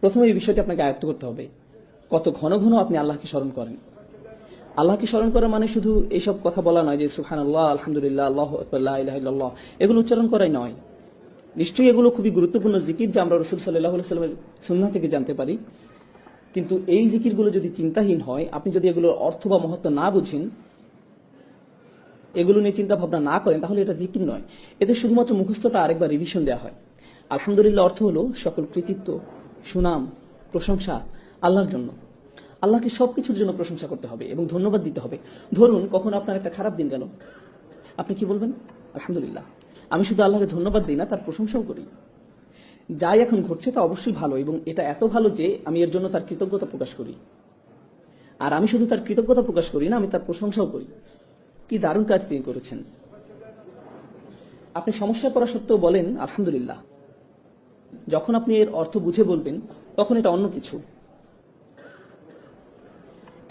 প্রথমে এই বিষয়টি আপনাকে আয়ত্ত করতে হবে। কত ঘন ঘন আপনি আল্লাহকে স্মরণ করেন। আল্লাহকে স্মরণ করা মানে শুধু এইসব কথা বলা নয় যে সুবহানাল্লাহ, আলহামদুলিল্লাহ, আল্লাহু আকবার, লা ইলাহা ইল্লাল্লাহ, এগুলো উচ্চারণ করাই নয়। নিশ্চয়ই এগুলো খুবই গুরুত্বপূর্ণ জিকির, যা আমরা রাসূল সাল্লাল্লাহু আলাইহি ওয়াসাল্লামের সুন্নাহ থেকে জানতে পারি। কিন্তু এই জিকিরগুলো যদি চিন্তাহীন হয়, আপনি যদি এগুলোর অর্থ বা মহত্ব না বুঝেন, এগুলো নিয়ে চিন্তা ভাবনা না করেন, তাহলে এটা জিকির নয়। এতে শুধুমাত্র মুখস্থটা আরেকবার রিভিশন দেওয়া হয়। আলহামদুলিল্লাহ অর্থ হলো সকল কৃতিত্ব, সুনাম, প্রশংসা আল্লাহর জন্য। আল্লাহকে সবকিছুর জন্য প্রশংসা করতে হবে এবং ধন্যবাদ দিতে হবে। ধরুন কখনো আপনার একটা খারাপ দিন গেল, আপনি কি বলবেন? আলহামদুলিল্লাহ। আমি শুধু আল্লাহকে ধন্যবাদ দিই না, তার প্রশংসাও করি। যাই এখন ঘটছে তা অবশ্যই ভালো, এবং এটা এত ভালো যে আমি এর জন্য তার কৃতজ্ঞতা প্রকাশ করি। আর আমি শুধু তার কৃতজ্ঞতা প্রকাশ করি না, আমি তার প্রশংসাও করি। কি দারুণ কাজ তিনি করেছেন। আপনি সমস্যা করা সত্ত্বেও বলেন আলহামদুলিল্লাহ। যখন আপনি এর অর্থ বুঝে বলবেন, তখন এটা অন্য কিছু।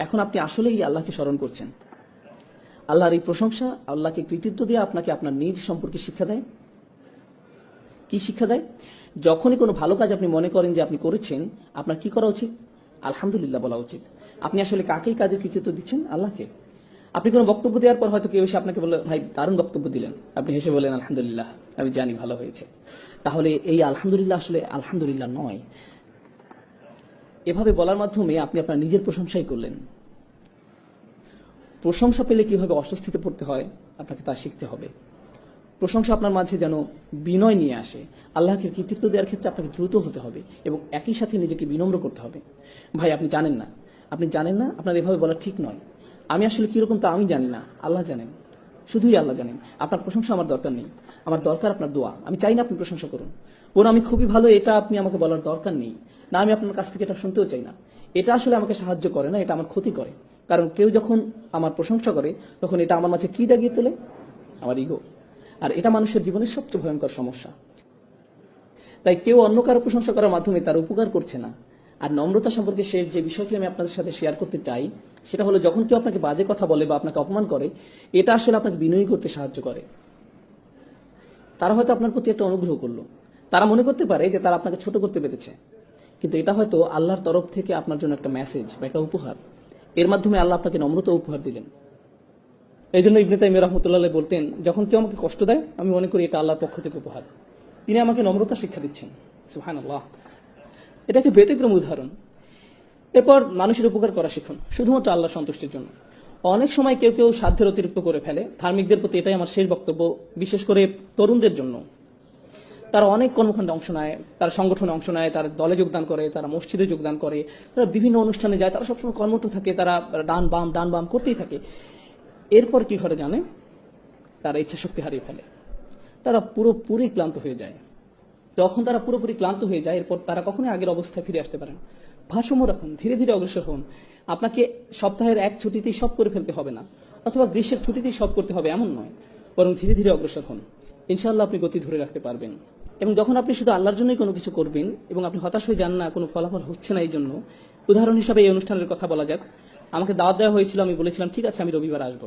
এখন আপনি আসলেই আল্লাহকে স্মরণ করছেন। আল্লাহর এই প্রশংসা, আল্লাহকে কৃতিত্ব দিয়ে আপনাকে আপনার নিজ সম্পর্কে শিক্ষা দেয়। কি শিক্ষা দেয়? যখনই কোনো ভালো কাজ আপনি মনে করেন যে আপনি করেছেন, আপনার কি করা উচিত? আলহামদুলিল্লাহ বলা উচিত। আপনি আসলে কাকেই কাজের কৃতিত্ব দিচ্ছেন? আল্লাহকে। আপনি কোনো বক্তব্য দেওয়ার পর হয়তো কেউ এসে আপনাকে বলে, ভাই দারুণ বক্তব্য দিলেন, আপনি হেসে বলেন আলহামদুলিল্লাহ, আমি জানি ভালো হয়েছে। তাহলে এই আলহামদুলিল্লাহ আসলে আলহামদুলিল্লাহ নয়। এভাবে বলার মাধ্যমে আপনি আপনার নিজের প্রশংসাই করলেন। প্রশংসা পেলে কিভাবে অস্বস্তিতে পড়তে হয় আপনাকে তা শিখতে হবে। প্রশংসা আপনার মাঝে যেন বিনয় নিয়ে আসে। আল্লাহকে কৃতিত্ব দেওয়ার ক্ষেত্রে আপনাকে দ্রুত হতে হবে এবং একই সাথে নিজেকে বিনম্র করতে হবে। ভাই আপনি জানেন না, আপনার এভাবে বলা ঠিক নয়। আমি আসলে কিরকম তা আমি জানি না, আল্লাহ জানেন, শুধুই আল্লাহ জানেন। আপনার প্রশংসা আমার দরকার নেই, আমার দরকার আপনার দোয়া। আমি চাই না আপনি প্রশংসা করুন, বরং আমি খুবই ভালো এটা আপনি আমাকে বলার দরকার নেই। না, আমি আপনার কাছ থেকে এটা শুনতেও চাই না। এটা আসলে আমাকে সাহায্য করে না, এটা আমার ক্ষতি করে। কারণ কেউ যখন আমার প্রশংসা করে, তখন এটা আমার মাঝে কি দাগিয়ে তোলে? আমার ইগো। আর এটা মানুষের জীবনের সবচেয়ে ভয়ঙ্কর সমস্যা। তাই কেউ অন্য কারো প্রশংসা করার মাধ্যমে তার উপকার করছে না। আর নম্রতা সম্পর্কে সে যে বিষয়টি আমি আপনাদের সাথে শেয়ার করতে চাই, সেটা হলো যখন কেউ আপনাকে বাজে কথা বলে বা আপনাকে অপমান করে, এটা আসলে আপনাকে বিনয়ী করতে সাহায্য করে। তারা হয়তো আপনার প্রতি একটা অনুগ্রহ করলো, তারা মনে করতে পারে যে তারা আপনাকে ছোট করতে পেরেছে, কিন্তু এটা হয়তো আল্লাহর তরফ থেকে আপনার জন্য একটা মেসেজ বা একটা উপহার। এর মাধ্যমে আল্লাহ আপনাকে নম্রতা উপহার দিলেন। এই জন্য ইবনে তাইমিয়া রাহমাতুল্লাহ আলাইহি বলতেন, যখন কেউ আমাকে কষ্ট দেয়, আমি মনে করি এটা আল্লাহর পক্ষ থেকে উপহার। তিনি আমাকে নম্রতা শিক্ষা দিচ্ছেন। সুবহানাল্লাহ। এটা একটা ব্যতিক্রম উদাহরণ। এরপর মানুষের উপকার করা শিখুন, শুধুমাত্র আল্লাহর সন্তুষ্টির জন্য। অনেক সময় কেউ কেউ সাধ্যের অতিরিক্ত করে ফেলে। ধার্মিকদের প্রতি এটাই আমার শেষ বক্তব্য, বিশেষ করে তরুণদের জন্য। তারা অনেক কর্মকাণ্ডে অংশ নেয়, তারা সংগঠনে অংশ নেয়, তারা দলে যোগদান করে, তারা মসজিদে যোগদান করে, তারা বিভিন্ন অনুষ্ঠানে যায়, তারা সবসময় কর্মঠ থাকে, তারা ডান বাম করতেই থাকে। এরপর কি ঘটে জানে? তারা ইচ্ছা শক্তি হারিয়ে ফেলে, তারা পুরোপুরি ক্লান্ত হয়ে যায়। যখন তারা পুরোপুরি ক্লান্ত হয়ে যায়, এরপর তারা কখনোই আগের অবস্থায় ফিরে আসতে পারেন। ভারসাম্য রাখুন, ধীরে ধীরে অগ্রসর হন। আপনাকে সপ্তাহের এক ছুটিতেই সব করে ফেলতে হবে না, অথবা গ্রীষ্মের ছুটিতেই সব করতে হবে এমন নয়, বরং ধীরে ধীরে অগ্রসর হন। ইনশাআল্লাহ আপনি গতি ধরে রাখতে পারবেন। এবং যখন আপনি শুধু আল্লাহর জন্যই কোনো কিছু করবেন এবং আপনি হতাশ হয়ে যান না, কোনো ফলাফল হচ্ছে না, এই জন্য উদাহরণ হিসাবে এই অনুষ্ঠানের কথা বলা যাক। আমাকে দাওয়াত দেওয়া হয়েছিল, আমি বলেছিলাম ঠিক আছে আমি রবিবার আসবো।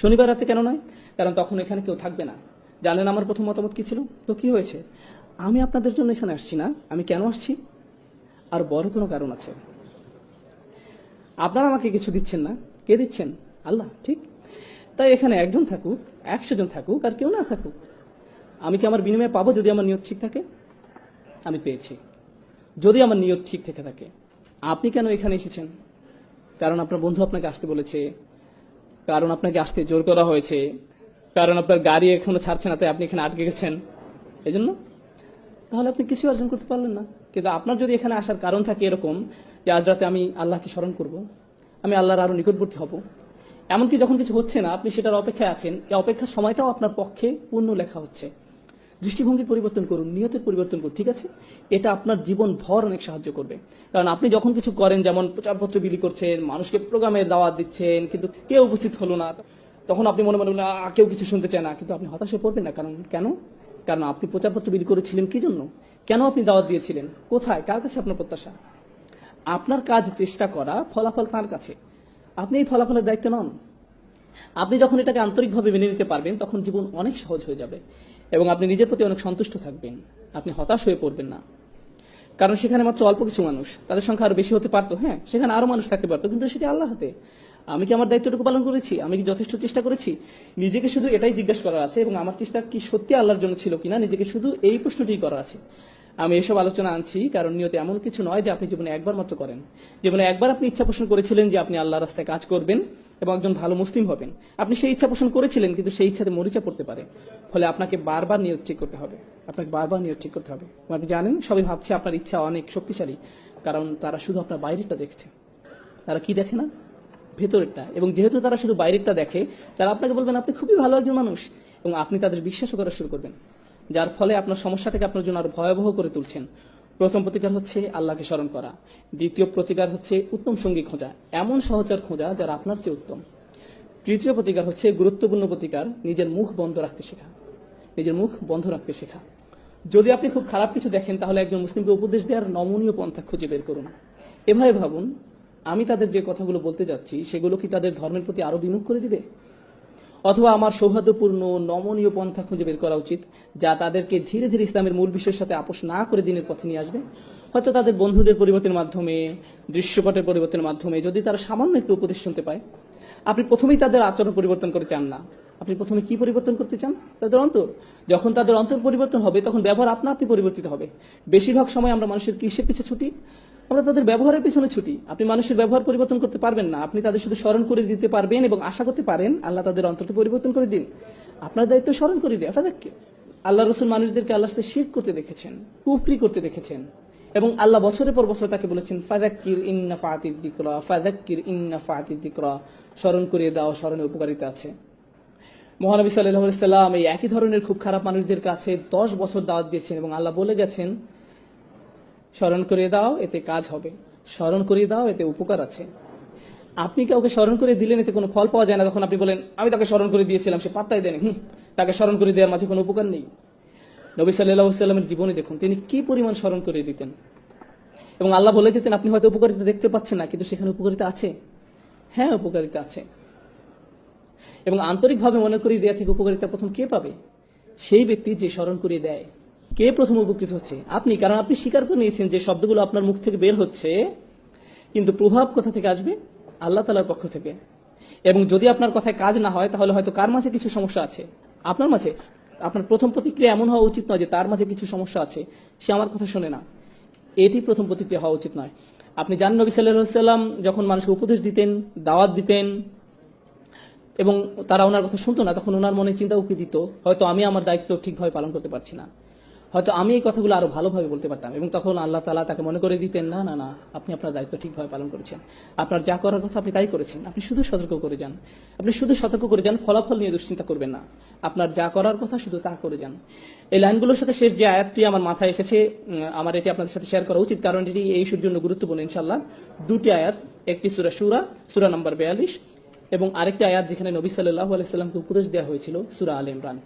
শনিবার রাতে কেন নয়? কারণ তখন এখানে কেউ থাকবে না। জানেন আমার প্রথম মতামত কি ছিল? তো কি হয়েছে? আমি আপনাদের জন্য এখানে আসছি না। আমি কেন আসছি? আর বড় কোনো কারণ আছে। আপনারা আমাকে কিছু দিচ্ছেন না, কে দিচ্ছেন? আল্লাহ। ঠিক তাই এখানে একজন থাকুক, 100 জন থাকুক, আর কেউ না থাকুক, আমি কি আমার বিনিময়ে পাবো? যদি আমার নিয়ত ঠিক থাকে, আমি পেয়েছি। যদি আমার নিয়ত ঠিক থেকে থাকে। আপনি কেন এখানে এসেছেন? কারণ আপনার বন্ধু আপনাকে আসতে বলেছে, কারণ আপনাকে আসতে জোর করা হয়েছে, কারণ আপনার গাড়ি এখনো ছাড়ছে না তাই আপনি এখানে আটকে গেছেন, এই জন্য? তাহলে আপনি কিছু অর্জন করতে পারলেন না। কিন্তু আপনার যদি এখানে আসার কারণ থাকে এরকম যে আজ রাতে আমি আল্লাহকে স্মরণ করব, আমি আল্লাহর আরো নিকটবর্তী হব, এমনকি যখন কিছু হচ্ছে না আপনি সেটার অপেক্ষায় আছেন, এই অপেক্ষার সময়টাও আপনার পক্ষে পূর্ণ লেখা হচ্ছে। দৃষ্টিভঙ্গি পরিবর্তন করুন, নিয়তের পরিবর্তন করুন, ঠিক আছে? এটা আপনার জীবন ভর অনেক সাহায্য করবে। কারণ আপনি যখন কিছু করেন, যেমন প্রচারপত্র বিলি করছেন, মানুষকে প্রোগ্রামের দাওয়াত দিচ্ছেন, কিন্তু কেউ উপস্থিত হলো না, তখন আপনি মনে মনে বলেন, কেউ কিছু শুনতে চায় না, কিন্তু আপনি হতাশে পড়বেন না। কারণ কেন? কারণ আপনি প্রচারপত্র বিলি করেছিলেন কি জন্য? কেন আপনি দাওয়াত দিয়েছিলেন? কোথায়, কার কাছে আপনার প্রত্যাশা? আপনার কাজ চেষ্টা করা, ফলাফল তার কাছে। আপনি এই ফলাফলের দায়িত্ব নন। আপনি যখন এটাকে আন্তরিকভাবে মেনে নিতে পারবেন তখন জীবন অনেক সহজ হয়ে যাবে এবং আপনি নিজের প্রতি অনেক সন্তুষ্ট থাকবেন। আপনি হতাশ হয়ে পড়বেন না। কারণ সেখানে মাত্র অল্প কিছু মানুষ, তাদের সংখ্যা আরো বেশি হতে পারতো, হ্যাঁ, সেখানে আরো মানুষ থাকতে পারতো, কিন্তু সেটা আল্লাহ হাতে। আমি কি আমার দায়িত্বটুকু পালন করেছি? আমি কি যথেষ্ট চেষ্টা করেছি? নিজেকে শুধু এটাই জিজ্ঞাসা করার আছে, এবং আমার চেষ্টা কি সত্যি আল্লাহর জন্য ছিল কিনা, নিজেকে শুধু এই প্রশ্নটি করার আছে। আমি এসব আলোচনা আনছি কারণ নিয়তে এমন কিছু নয় যে আপনি জীবনে একবার মাত্র করেন। জীবনে একবার আপনি ইচ্ছা পোষণ করেছিলেন যে আপনি আল্লাহ রাস্তায় কাজ করবেন এবং একজন ভালো মুসলিম হবেন। আপনি সেই ইচ্ছা পোষণ করেছিলেন, কিন্তু সেই ইচ্ছাতে মরিচা পড়তে পারে। ফলে আপনাকে বারবার নিয়ত ঠিক করতে হবে, আপনাকে বারবার নিয়ত ঠিক করতে হবে। আপনি জানেন, সবাই ভাবছে আপনার ইচ্ছা অনেক শক্তিশালী, কারণ তারা শুধু আপনার বাইরেরটা দেখছে। তারা কি দেখে না? ভেতরেরটা। এবং যেহেতু তারা শুধু বাইরেরটা দেখে, তারা আপনাকে বলবেন আপনি খুবই ভালো একজন মানুষ, এবং আপনি তাদের বিশ্বাসও করা শুরু করবেন, যার ফলে আপনার সমস্যাটাকে আপনার জন্য আরো ভয়াবহ করে তুলছেন। প্রথম প্রতিকার হচ্ছে আল্লাহকে স্মরণ করা। দ্বিতীয় প্রতিকার হচ্ছে উত্তম সঙ্গী খোঁজা, এমন সহচর খোঁজা যারা আপনার চেয়ে উত্তম। তৃতীয় প্রতিকার হচ্ছে গুরুত্বপূর্ণ প্রতিকার, নিজের মুখ বন্ধ রাখতে শেখা। নিজের মুখ বন্ধ রাখতে শেখা। যদি আপনি খুব খারাপ কিছু দেখেন, তাহলে একজন মুসলিমকে উপদেশ দেওয়ার নমনীয় পন্থা খুঁজে বের করুন। এভাবে ভাবুন, আমি তাদের যে কথাগুলো বলতে যাচ্ছি সেগুলো কি তাদের ধর্মের প্রতি আরো বিমুখ করে দিবে? অথবা আমার সৌহার্দ্যপূর্ণ নমনীয় পন্থা খুঁজে বের করা উচিত, যা তাদেরকে ধীরে ধীরে ইসলামের মূল বিষয়ের সাথে আপোষ না করে দিনের পথে নিয়ে আসবে। হয়তো তাদের বন্ধুদের পরিবর্তনের মাধ্যমে, দৃশ্যপটের পরিবর্তনের মাধ্যমে, যদি তারা সামান্য একটু উপদেশ শুনতে পায়। আপনি প্রথমেই তাদের আচরণ পরিবর্তন করতে চান না। আপনি প্রথমে কি পরিবর্তন করতে চান? তাদের অন্তর। যখন তাদের অন্তর পরিবর্তন হবে, তখন ব্যবহার আপনা আপনি পরিবর্তিত হবে। বেশিরভাগ সময় আমরা মানুষের কিসের পিছে ছুটি? আমরা তাদের ব্যবহারের পিছনে ছুটি। আপনি মানুষের ব্যবহার পরিবর্তন করতে পারবেন না, আপনি তাদের শুধু স্মরণ করে দিতে পারবেন এবং আশা করতে পারেন আল্লাহ তাদের অন্তরটা পরিবর্তন করে দিন। আপনার দায়িত্ব স্মরণ করে দেওয়া তাদেরকে। আল্লাহ রসুল মানুষদেরকে আল্লাহর সাথে শিরক করতে দেখেছেন, কুফরি করতে দেখেছেন, এবং আল্লাহ বছরের পর বছর তাকে বলেছেন ফাযাক্কির ইন্না ফাআতিদ যিকরা, ফাযাক্কির ইন্না ফাআতিদ যিকরা, স্মরণ করিয়ে দাও, স্মরণে উপকারিতা আছে। মহানবী সাল্লাল্লাহু আলাইহি সাল্লাম এই একই ধরনের খুব খারাপ মানুষদের কাছে 10 বছর দাওয়াত দিয়েছেন এবং আল্লাহ বলে গেছেন স্মরণ করিয়ে দাও, এতে কাজ হবে, স্মরণ করিয়ে দাও, এতে উপকার আছে। আপনি কাউকে স্মরণ করে দিলেন, এতে কোনো ফল পাওয়া যায় না। তখন আপনি বলেন আমি তাকে স্মরণ করে দিয়েছিলাম, সে পাত্তাই দেয়নি, তাকে স্মরণ করে দেওয়ার মাঝে কোনো উপকার নেই। নবী সাল্লাল্লাহু আলাইহি সাল্লামের জীবনে দেখুন তিনি কি পরিমাণ স্মরণ করে দিতেন, এবং আল্লাহ বলে যেতেন আপনি হয়তো উপকারিতা দেখতে পাচ্ছেন না, কিন্তু সেখানে উপকারিতা আছে। হ্যাঁ, উপকারিতা আছে। এবং আন্তরিকভাবে মনে করি দেয়া থেকে উপকারিতা প্রথম কে পাবে? সেই ব্যক্তি যে স্মরণ করিয়ে দেয়। কে প্রথম উপকৃত হচ্ছে? আপনি, কারণ আপনি স্বীকার করে নিয়েছেন যে শব্দগুলো আপনার মুখ থেকে বের হচ্ছে, কিন্তু প্রভাব কোথা থেকে আসবে? আল্লাহ তাআলার পক্ষ থেকে। এবং যদি আপনার কথায় কাজ না হয়, তাহলে হয়তো কার মাঝে কিছু সমস্যা আছে, আপনার মাঝে। আপনার প্রথম প্রতিক্রিয়া এমন হওয়া উচিত নয় যে তার মাঝে কিছু সমস্যা আছে, সে আমার কথা শোনে না। এটি প্রথম প্রতিক্রিয়া হওয়া উচিত নয়। আপনি জানেন নবী সাল্লাল্লাহু আলাইহি সাল্লাম যখন মানুষকে উপদেশ দিতেন, দাওয়াত দিতেন, এবং তারা ওনার কথা শুনতো না, তখন ওনার মনে চিন্তা উকি দিত হয়তো আমি আমার দায়িত্ব ঠিকভাবে পালন করতে পারছি না, হয়তো আমি এই কথাগুলো আরো ভালোভাবে বলতে পারতাম। এবং তখন আল্লাহ তাআলা তাকে মনে করে দিতেন না না না, আপনি আপনার দায়িত্ব ঠিকভাবে পালন করেছেন, আপনার যা করার কথা আপনি তাই করেছেন, আপনি শুধু সতর্ক করে যান, আপনি শুধু সতর্ক করে যান, ফলাফল নিয়ে দুশ্চিন্তা করবেন না, আপনার যা করার কথা শুধু তা করে যান। এই লাইনগুলোর সাথে শেষ যে আয়াতটি আমার মাথায় এসেছে, আমার এটি আপনাদের সাথে শেয়ার করা উচিত, কারণ এটি এই ইস্যুর জন্য গুরুত্বপূর্ণ। ইনশাআল্লাহ দুটি আয়াত, একটি সূরা শুরা, সূরা নম্বর 42, এবং আরেকটি আয়াত যেখানে নবী সাল্লাল্লাহু আলাইহি সাল্লামকে উপদেশ দেওয়া হয়েছিল, সূরা আলে ইমরান।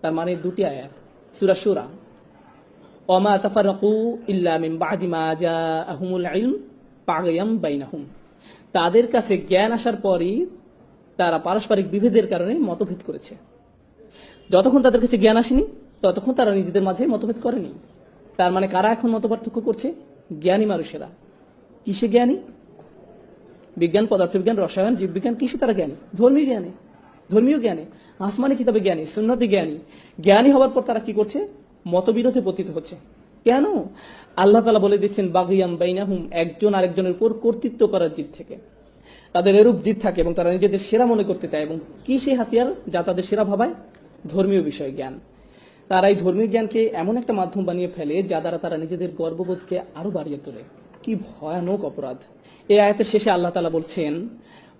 তার মানে দুটি আয়াত। সূরা শুরা, ওয়ামা তাফারাকু ইল্লা মিন বাদি মা জাআহুমুল ইলম বাগয়াম বাইনাহুম, তাদের কাছে জ্ঞান আসার পরই তারা পারস্পরিক বিভেদের কারণে মতভেদ করেছে। যতক্ষণ তাদের কাছে জ্ঞান আসেনি ততক্ষণ তারা নিজেদের মাঝে মতভেদ করেনি। তার মানে কারা এখন মতপার্থক্য করছে? জ্ঞানী মানুষেরা। কিসে জ্ঞানী? বিজ্ঞান, পদার্থবিজ্ঞান, রসায়ন, জীববিজ্ঞান, কিসে তারা জ্ঞানী? ধর্মীয় জ্ঞানে, আসমানি কিতাবে জ্ঞানী, সুন্নতে জ্ঞানী। জ্ঞানী হওয়ার পর তারা কি করছে? মতবিরোধে পতিত হচ্ছে। কেন? আল্লাহ তাআলা বলে দিচ্ছেন বাগিয়াম বাইনাহুম, একজন আরেকজনের উপর কর্তৃত্ব করার জিদ থেকে। তাদের এরূপ জিদ থাকে এবং তারা নিজেদের সেরা মনে করতে চায়। এবং কি সেই হাতিয়ার যা তাদের সেরা ভাবায়? ধর্মীয় বিষয় জ্ঞান। তারা এই ধর্মীয় জ্ঞানকে এমন একটা মাধ্যম বানিয়ে ফেলে যা দ্বারা তারা নিজেদের গর্ববোধকে আরো বাড়িয়ে তোলে। কি ভয়ানক অপরাধ! এই আয়াতের শেষে আল্লাহ তাআলা বলছেন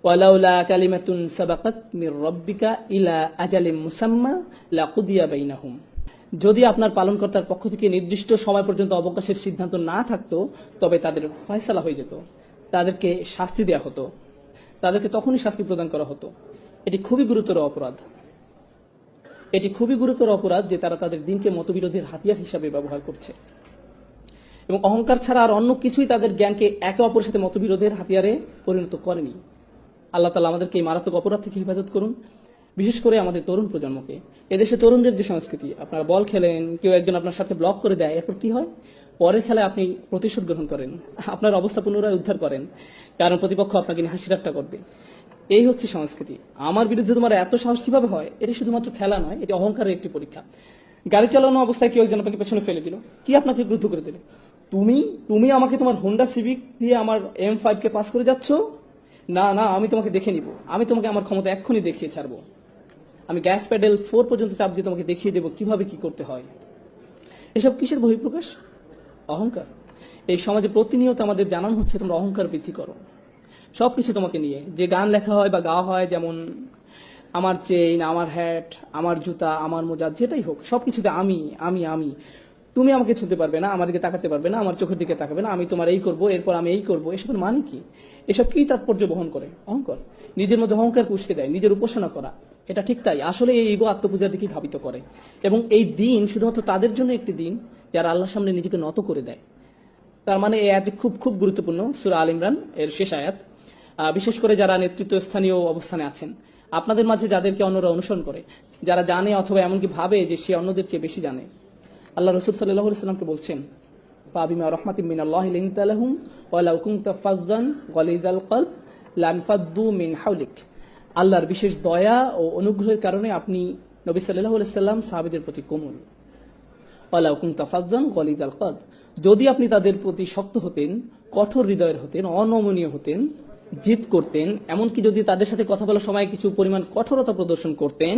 ওয়ালাউলা কালিমাতুন সাবাকাত মির রাব্বিকা ইলা আজালিম মুসাম্মা লাকুদিয়া বাইনাহুম। যদি আপনার পালনকর্তার পক্ষ থেকে নির্দিষ্ট সময় পর্যন্ত অবকাশের সিদ্ধান্ত না থাকতো তবে তাদের ফয়সালা হয়ে যেত, তাদেরকে শাস্তি দেয়া হতো, তাদেরকে তখনই শাস্তি প্রদান করা হতো। এটি খুবই গুরুতর অপরাধ। এটি খুবই গুরুতর অপরাধ যে তারা তাদের দিনকে মতবিরোধের হাতিয়ার হিসাবে ব্যবহার করছে এবং অহংকার ছাড়া আর অন্য কিছুই তাদের জ্ঞানকে একে অপরের সাথে মতবিরোধের হাতিয়ারে পরিণত করেনি। আল্লাহ তাআলা আমাদেরকে এই মারাত্মক অপরাধ থেকে হেফাজত করুন, বিশেষ করে আমাদের তরুণ প্রজন্মকে। এদেশে তরুণদের যে সংস্কৃতি, আপনারা বল খেলেন, কেউ একজন আপনার সাথে ব্লক করে দেয়, এরপর কি হয়? পরের খেলায় আপনি প্রতিশোধ গ্রহণ করেন, আপনার অবস্থা পুনরায় উদ্ধার করেন, কারণ প্রতিপক্ষ আপনাকে নিয়ে হাসি ঠাট্টা করবে। এই হচ্ছে সংস্কৃতি। আমার বিরুদ্ধে তোমার এত সাহস কিভাবে হয়? এটি শুধুমাত্র খেলা নয়, এটি অহংকারের একটি পরীক্ষা। গাড়ি চালানো অবস্থায় কেউ একজন আপনাকে পেছনে ফেলে দিল, কি আপনাকে ক্রুদ্ধ করে দিল? তুমি আমাকে তোমার হোন্ডা সিভিক দিয়ে আমার M5 কে পাস করে যাচ্ছ? না না, আমি তোমাকে দেখে নিব, আমি তোমাকে আমার ক্ষমতা এক্ষুনি দেখিয়ে ছাড়বো, আমি গ্যাস প্যাডেল 4 পর্যন্ত চাপ দিয়ে তোমাকে দেখিয়ে দেবো কিভাবে কি করতে হয়। এসব কিসের বহিঃপ্রকাশ? অহংকার। এই সমাজে প্রতিনিয়ত আমাদের জানানো হচ্ছে তোমরা অহংকার বৃদ্ধি করো। সবকিছু তোমাকে নিয়ে, যে গান লেখা হয় বা গাওয়া হয়, যেমন আমার চেইন, আমার হ্যাট, আমার জুতা, আমার মোজা, যেটাই হোক, সবকিছুতে আমি আমি আমি। তুমি আমাকে ছুঁতে পারবে না, আমার দিকে তাকাতে পারবে না, আমার চোখের দিকে তাকাবে না, আমি তোমার এই করব, এরপর আমি এই করব। এসবের মানে কি? এসব কি তাৎপর্য বহন করে? অহংকার। নিজের মধ্যে অহংকার পুষকে দেয়, নিজের উপাসনা করা। এটা ঠিক তাই, আসলে এই ইগো আত্মপূজার দিকে ধাবিত করে। এবং এই দিন শুধুমাত্র তাদের জন্য একটি দিন যারা আল্লাহর সামনে নিজেকে নত করে দেয়। তার মানে এই আয়াতটি খুব খুব গুরুত্বপূর্ণ। সূরা আল ইমরান এর শেষ আয়াত। বিশেষ করে যারা নেতৃত্ব স্থানীয় অবস্থানে আছেন, আপনাদের মাঝে যাদেরকে অন্যরা অনুসরণ করে, যারা জানে অথবা এমনকি ভাবে যে সে অন্যদের চেয়ে বেশি জানে, আল্লাহ রাসূল সাল্লাল্লাহু আলাইহি ওয়াসাল্লামকে বলছেন ফাবিমা রাহমাতিম মিনাল্লাহি লিনতা লাহুম ওয়া লাউ কুনতা ফাযযান গালিযাল কলব লানফাদ্দু মিন হাওলিক। আল্লাহর বিশেষ দয়া ও অনুগ্রহের কারণে আপনি নবী সাল্লাল্লাহু আলাইহি ওয়াসাল্লাম সাহাবীদের প্রতি কোমল। ওয়া লাউ কুনতা ফাযযান গালিযাল কলব, যদি আপনি তাদের প্রতি শক্ত হতেন, কঠোর হৃদয়ের হতেন, অনমনীয় হতেন, জিদ করতেন, এমনকি যদি তাদের সাথে কথা বলার সময় কিছু পরিমাণ কঠোরতা প্রদর্শন করতেন,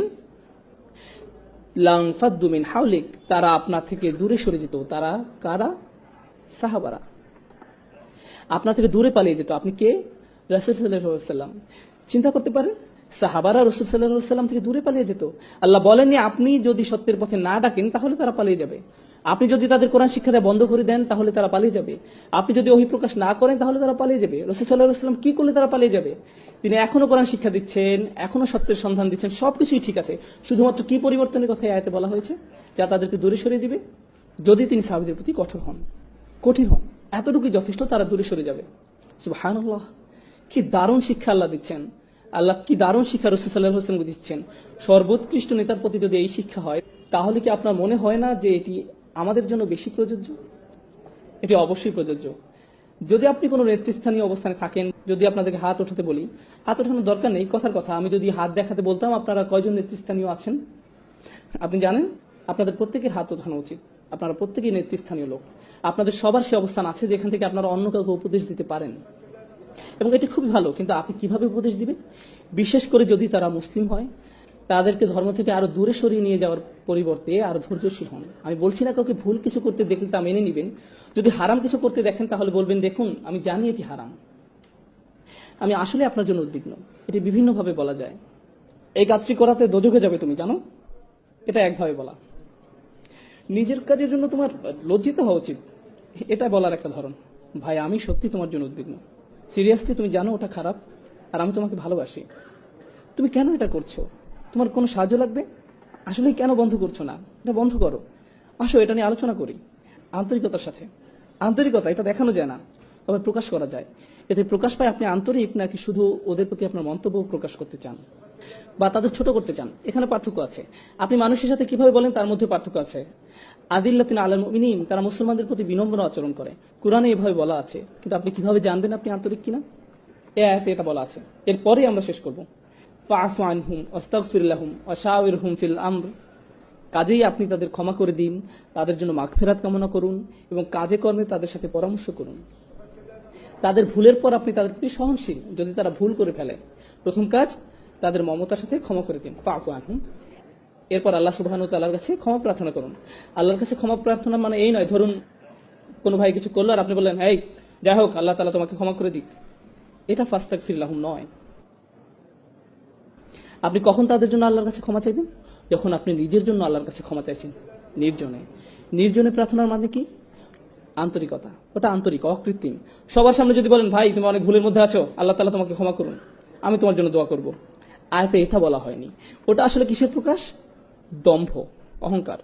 লানফাদ্দু মিন হাওলিক, তারা আপনার থেকে দূরে সরে যেত। তারা কারা? সাহাবারা। আপনার থেকে দূরে পালিয়ে যেত। আপনি কে? রাসূল সাল্লাল্লাহু আলাইহি ওয়াসাল্লাম। চিন্তা করতে পারেন, সাহাবারা রাসূল সাল্লাল্লাহু আলাইহি ওয়াসাল্লাম থেকে দূরে পালিয়ে যেত। আল্লাহ বলেননি আপনি যদি সত্যের পথে না ডাকেন তাহলে তারা পালিয়ে যাবে। আপনি যদি তাদের কোরআন শিক্ষা দেওয়া বন্ধ করে দেন তাহলে তারা পালিয়ে যাবে। আপনি যদি ওহী প্রকাশ না করেন তাহলে তারা পালিয়ে যাবে। রাসূল সাল্লাল্লাহু আলাইহি ওয়াসাল্লাম কি করলে তারা পালিয়ে যাবে? তিনি এখনো কোরআন শিক্ষা দিচ্ছেন, এখনো সত্যের সন্ধান দিচ্ছেন, সবকিছুই ঠিক আছে। শুধুমাত্র কি পরিবর্তনের কথা এই আয়াতে বলা হয়েছে? যা তাদেরকে দূরে সরিয়ে দিবে। যদি তিনি সাহাবীদের প্রতি কঠোর হন, কঠিন হন, এতটুকুই যথেষ্ট, তারা দূরে সরে যাবে। সুবহানাল্লাহ, কি দারুণ শিক্ষা আল্লাহ দিচ্ছেন। আল্লাহ কি দারুণ শিক্ষা রাসূল সাল্লাল্লাহু আলাইহি ওয়াসাল্লাম দিচ্ছেন। সর্বোৎকৃষ্ট নেতার প্রতি যদি এই শিক্ষা হয়, তাহলে কি আপনার মনে হয় না যে এটি আমাদের জন্য বেশি প্রযোজ্য? এটি অবশ্যই প্রযোজ্য। যদি আপনি কোনো নেতৃস্থানীয় অবস্থানে থাকেন, যদি আপনাদেরকে হাত ওঠাতে বলি, হাত ওঠানোর দরকার নেই, কথার কথা। আমি যদি হাত দেখাতে বলতাম আপনারা কয়জন নেতৃস্থানীয় আছেন? আপনি জানেন, আপনাদের প্রত্যেকের হাত ওঠানো উচিত। আপনারা প্রত্যেকেই নেতৃস্থানীয় লোক। আপনাদের সবার সে অবস্থান আছে যেখান থেকে আপনারা অন্য কাউকে উপদেশ দিতে পারেন, এবং এটি খুবই ভালো। কিন্তু আপনি কিভাবে উপদেশ দিবেন? বিশেষ করে যদি তারা মুসলিম হয়, তাদেরকে ধর্ম থেকে আরো দূরে সরিয়ে নিয়ে যাওয়ার পরিবর্তে আরো ধৈর্যশীল হন। আমি বলছি না কাউকে ভুল কিছু করতে দেখলে তা মেনে নিবেন। যদি হারাম কিছু করতে দেখেন তাহলে বলবেন, দেখুন আমি জানি এটি হারাম, আমি আসলে আপনার জন্য উদ্বিগ্ন। এটি বিভিন্নভাবে বলা যায়। এই কাজটি করাতে দোজখে যাবে তুমি জানো, এটা একভাবে বলা। নিজের কাজের জন্য তোমার লজ্জিত হওয়া উচিত, এটা বলার একটা ধরন। ভাই আমি সত্যি তোমার জন্য উদ্বিগ্ন, সিরিয়াসলি তুমি জানো ওটা খারাপ, আর আমি তোমাকে ভালোবাসি। তুমি কেন এটা করছো? তোমার কোনো সাহায্য লাগবে? আসলে কেন বন্ধ করছো না? এটা বন্ধ করো, আসো এটা নিয়ে আলোচনা করি আন্তরিকতার সাথে। আন্তরিকতা এটা দেখানো যায় না, তবে প্রকাশ করা যায়। এতে প্রকাশ পায় আপনি আন্তরিক নাকি শুধু ওদের প্রতি আপনার মন্তব্য প্রকাশ করতে চান বা তাদের ছোট করতে চান। এখানে পার্থক্য আছে। আপনি মানুষের সাথে কিভাবে বলেন তার মধ্যে পার্থক্য আছে। আদিল্লাতিন আলাল মুমিনিন, তারা মুসলমানদের প্রতি বিনম্র আচরণ করে। কোরআনে এভাবে বলা আছে, কিন্তু আপনি কিভাবে জানবেন আপনি আন্তরিক কিনা? এই আয়াতে এটা বলা আছে। এরপরে আমরা শেষ করব। ফাআফু আনহুম ওয়াস্তাগফির লাহুম ওয়াশাওয়িরহুম ফিল আমর কাজেই আপনি তাদের ক্ষমা করে দিন, তাদের জন্য মাগফিরাত কামনা করুন এবং কাজে কর্মে তাদের সাথে পরামর্শ করুন। তাদের ভুলের পর আপনি তাদের প্রতি সহনশীল, যদি তারা ভুল করে ফেলে। প্রথম কাজ, তাদের মমতার সাথে ক্ষমা করে দিন, ফাফু আনহুম। এরপর আল্লাহ সুবহানাহু ওয়া তাআলার কাছে ক্ষমা প্রার্থনা করুন। আল্লাহর কাছে ক্ষমা প্রার্থনা মানে এই নয়, ধরুন কোনো ভাই কিছু করলো আর আপনি বললেন, এই যাই হোক আল্লাহ তাআলা তোমাকে ক্ষমা করে দিক, এটা ফাস্তাগফির লাহুম নয়। আপনি কখন তাদের জন্য আল্লাহর কাছে ক্ষমা চাইবেন? যখন আপনি নিজের জন্য আল্লাহর কাছে ক্ষমা চাইছেন, নির্জনে। নির্জনে প্রার্থনার মানে কি? আন্তরিকতা, ওটা আন্তরিক, অকৃত্রিম। সবার সামনে যদি বলেন, ভাই তুমি অনেক ভুলের মধ্যে আছো, আল্লাহ তাআলা তোমাকে ক্ষমা করুন, আমি তোমার জন্য দোয়া করব, আয়াতে এটা বলা হয়নি। ওটা আসলে কিসের প্রকাশ? দম্ভ, অহংকার।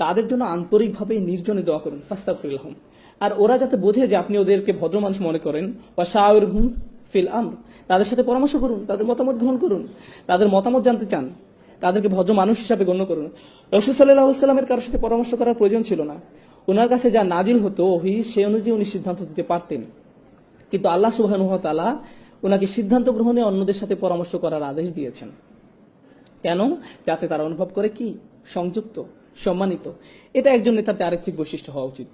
তাদের জন্য আন্তরিকভাবে নির্জনে দোয়া করুন, ফাস্তাগফির লাহুম। আর ওরা যাতে বোঝে যে আপনি ওদেরকে ভদ্র মানুষ মনে করেন, ওয়া শাওরিরহুম ফিল আমর, তাদের সাথে পরামর্শ করুন, তাদের মতামত গ্রহণ করুন, তাদের মতামত জানতে চান, তাদেরকে ভদ্র মানুষ হিসাবে গণ্য করুন। রাসূল সাল্লাল্লাহু আলাইহি ওয়াসাল্লামের কারোর সাথে পরামর্শ করার প্রয়োজন ছিল না। ওনার কাছে যা নাজিল হতো ওহী, সে অনুযায়ী উনি সিদ্ধান্ত দিতে পারতেন। কিন্তু আল্লাহ সুবহানাহু ওয়া তাআলা ওনাকে সিদ্ধান্ত গ্রহণে অন্যদের সাথে পরামর্শ করার আদেশ দিয়েছেন। কেন? যাতে তারা অনুভব করে কি সংযুক্ত, সম্মানিত। এটা একজন নেতার চারিত্রিক বৈশিষ্ট্য হওয়া উচিত।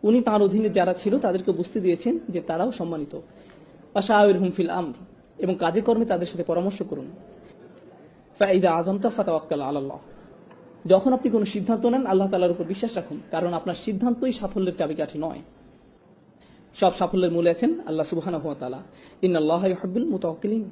উনি তার অধীনে যারা ছিল তাদেরকে বুঝতে দিয়েছেন যে তারাও সম্মানিত। ওয়াশাওরিরহুম ফিল আমর, এবং কাজে কর্মে তাদের সাথে পরামর্শ করুন। ফাইদা আযমতা ফাতাওয়াক্কাল আলাল্লাহ, যখন আপনি কোনো সিদ্ধান্ত নেন আল্লাহ তাআলার উপর বিশ্বাস রাখুন, কারণ আপনার সিদ্ধান্তই সাফল্যের চাবিকাঠি নয়। সব সাফল্যের মূলে আছেন আল্লাহ সুবহানাহু ওয়া তাআলা। ইন্নাল্লাহা ইউহিব্বুল মুতাওয়াক্কিলিন,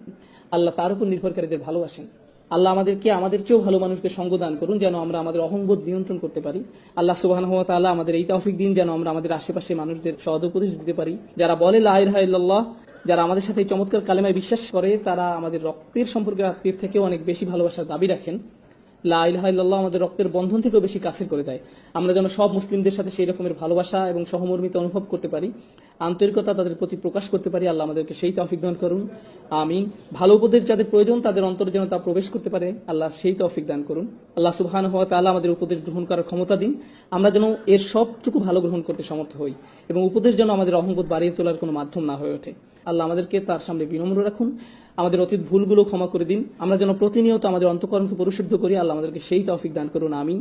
আল্লাহ তার উপর নির্ভরকারীদের ভালোবাসেন। আল্লাহ আমাদেরকে আমাদের চেয়েও ভালো মানুষদের সঙ্গ দান করুন, যেন আমরা আমাদের অহংবোধ নিয়ন্ত্রণ করতে পারি। আল্লাহ সুবহানাহু ওয়া তাআলা আমাদের এই তৌফিক দিন, যেন আমরা আমাদের আশেপাশে মানুষদের সদ উপদেশ দিতে পারি। যারা বলে লা ইলাহা ইল্লাল্লাহ, যারা আমাদের সাথে এই চমৎকার কালেমায় বিশ্বাস করে, তারা আমাদের রক্তের সম্পর্কের আত্মীয়ের থেকেও অনেক বেশি ভালোবাসার দাবি রাখেন। লা ইলাহা ইল্লাল্লাহ আমাদের রক্তের বন্ধন থেকেও বেশি কাছের করে দেয়। আমরা যেন সব মুসলিমদের সাথে সেই রকমের ভালোবাসা এবং সহমর্মিতা অনুভব করতে পারি, আন্তরিকতা তাদের প্রতি প্রকাশ করতে পারি। আল্লাহ আমাদেরকে সেই তৌফিক দান করুন, আমিন। ভালো উপদেশ যাদের প্রয়োজন তাদের অন্তরে যেন তা প্রবেশ করতে পারে, আল্লাহ সেই তৌফিক দান করুন। আল্লাহ সুবহানাহু ওয়া তাআলা আমাদের উপদেশ গ্রহণ করার ক্ষমতা দিন, আমরা যেন এর সবটুকু ভালো গ্রহণ করতে সমর্থ হই, এবং উপদেশ যেন আমাদের অহংবোধ বাড়িয়ে তোলার কোনো মাধ্যম না হয়ে ওঠে। আল্লাহ আমাদেরকে তার সামনে বিনম্র রাখুন, আমাদের অতীত ভুলগুলো ক্ষমা করে দিন, আমরা যেন প্রতিনিয়ত আমাদের অন্তঃকরণকে পরিশুদ্ধ করি। আল্লাহ আমাদেরকে সেই তৌফিক দান করুন, আমিন।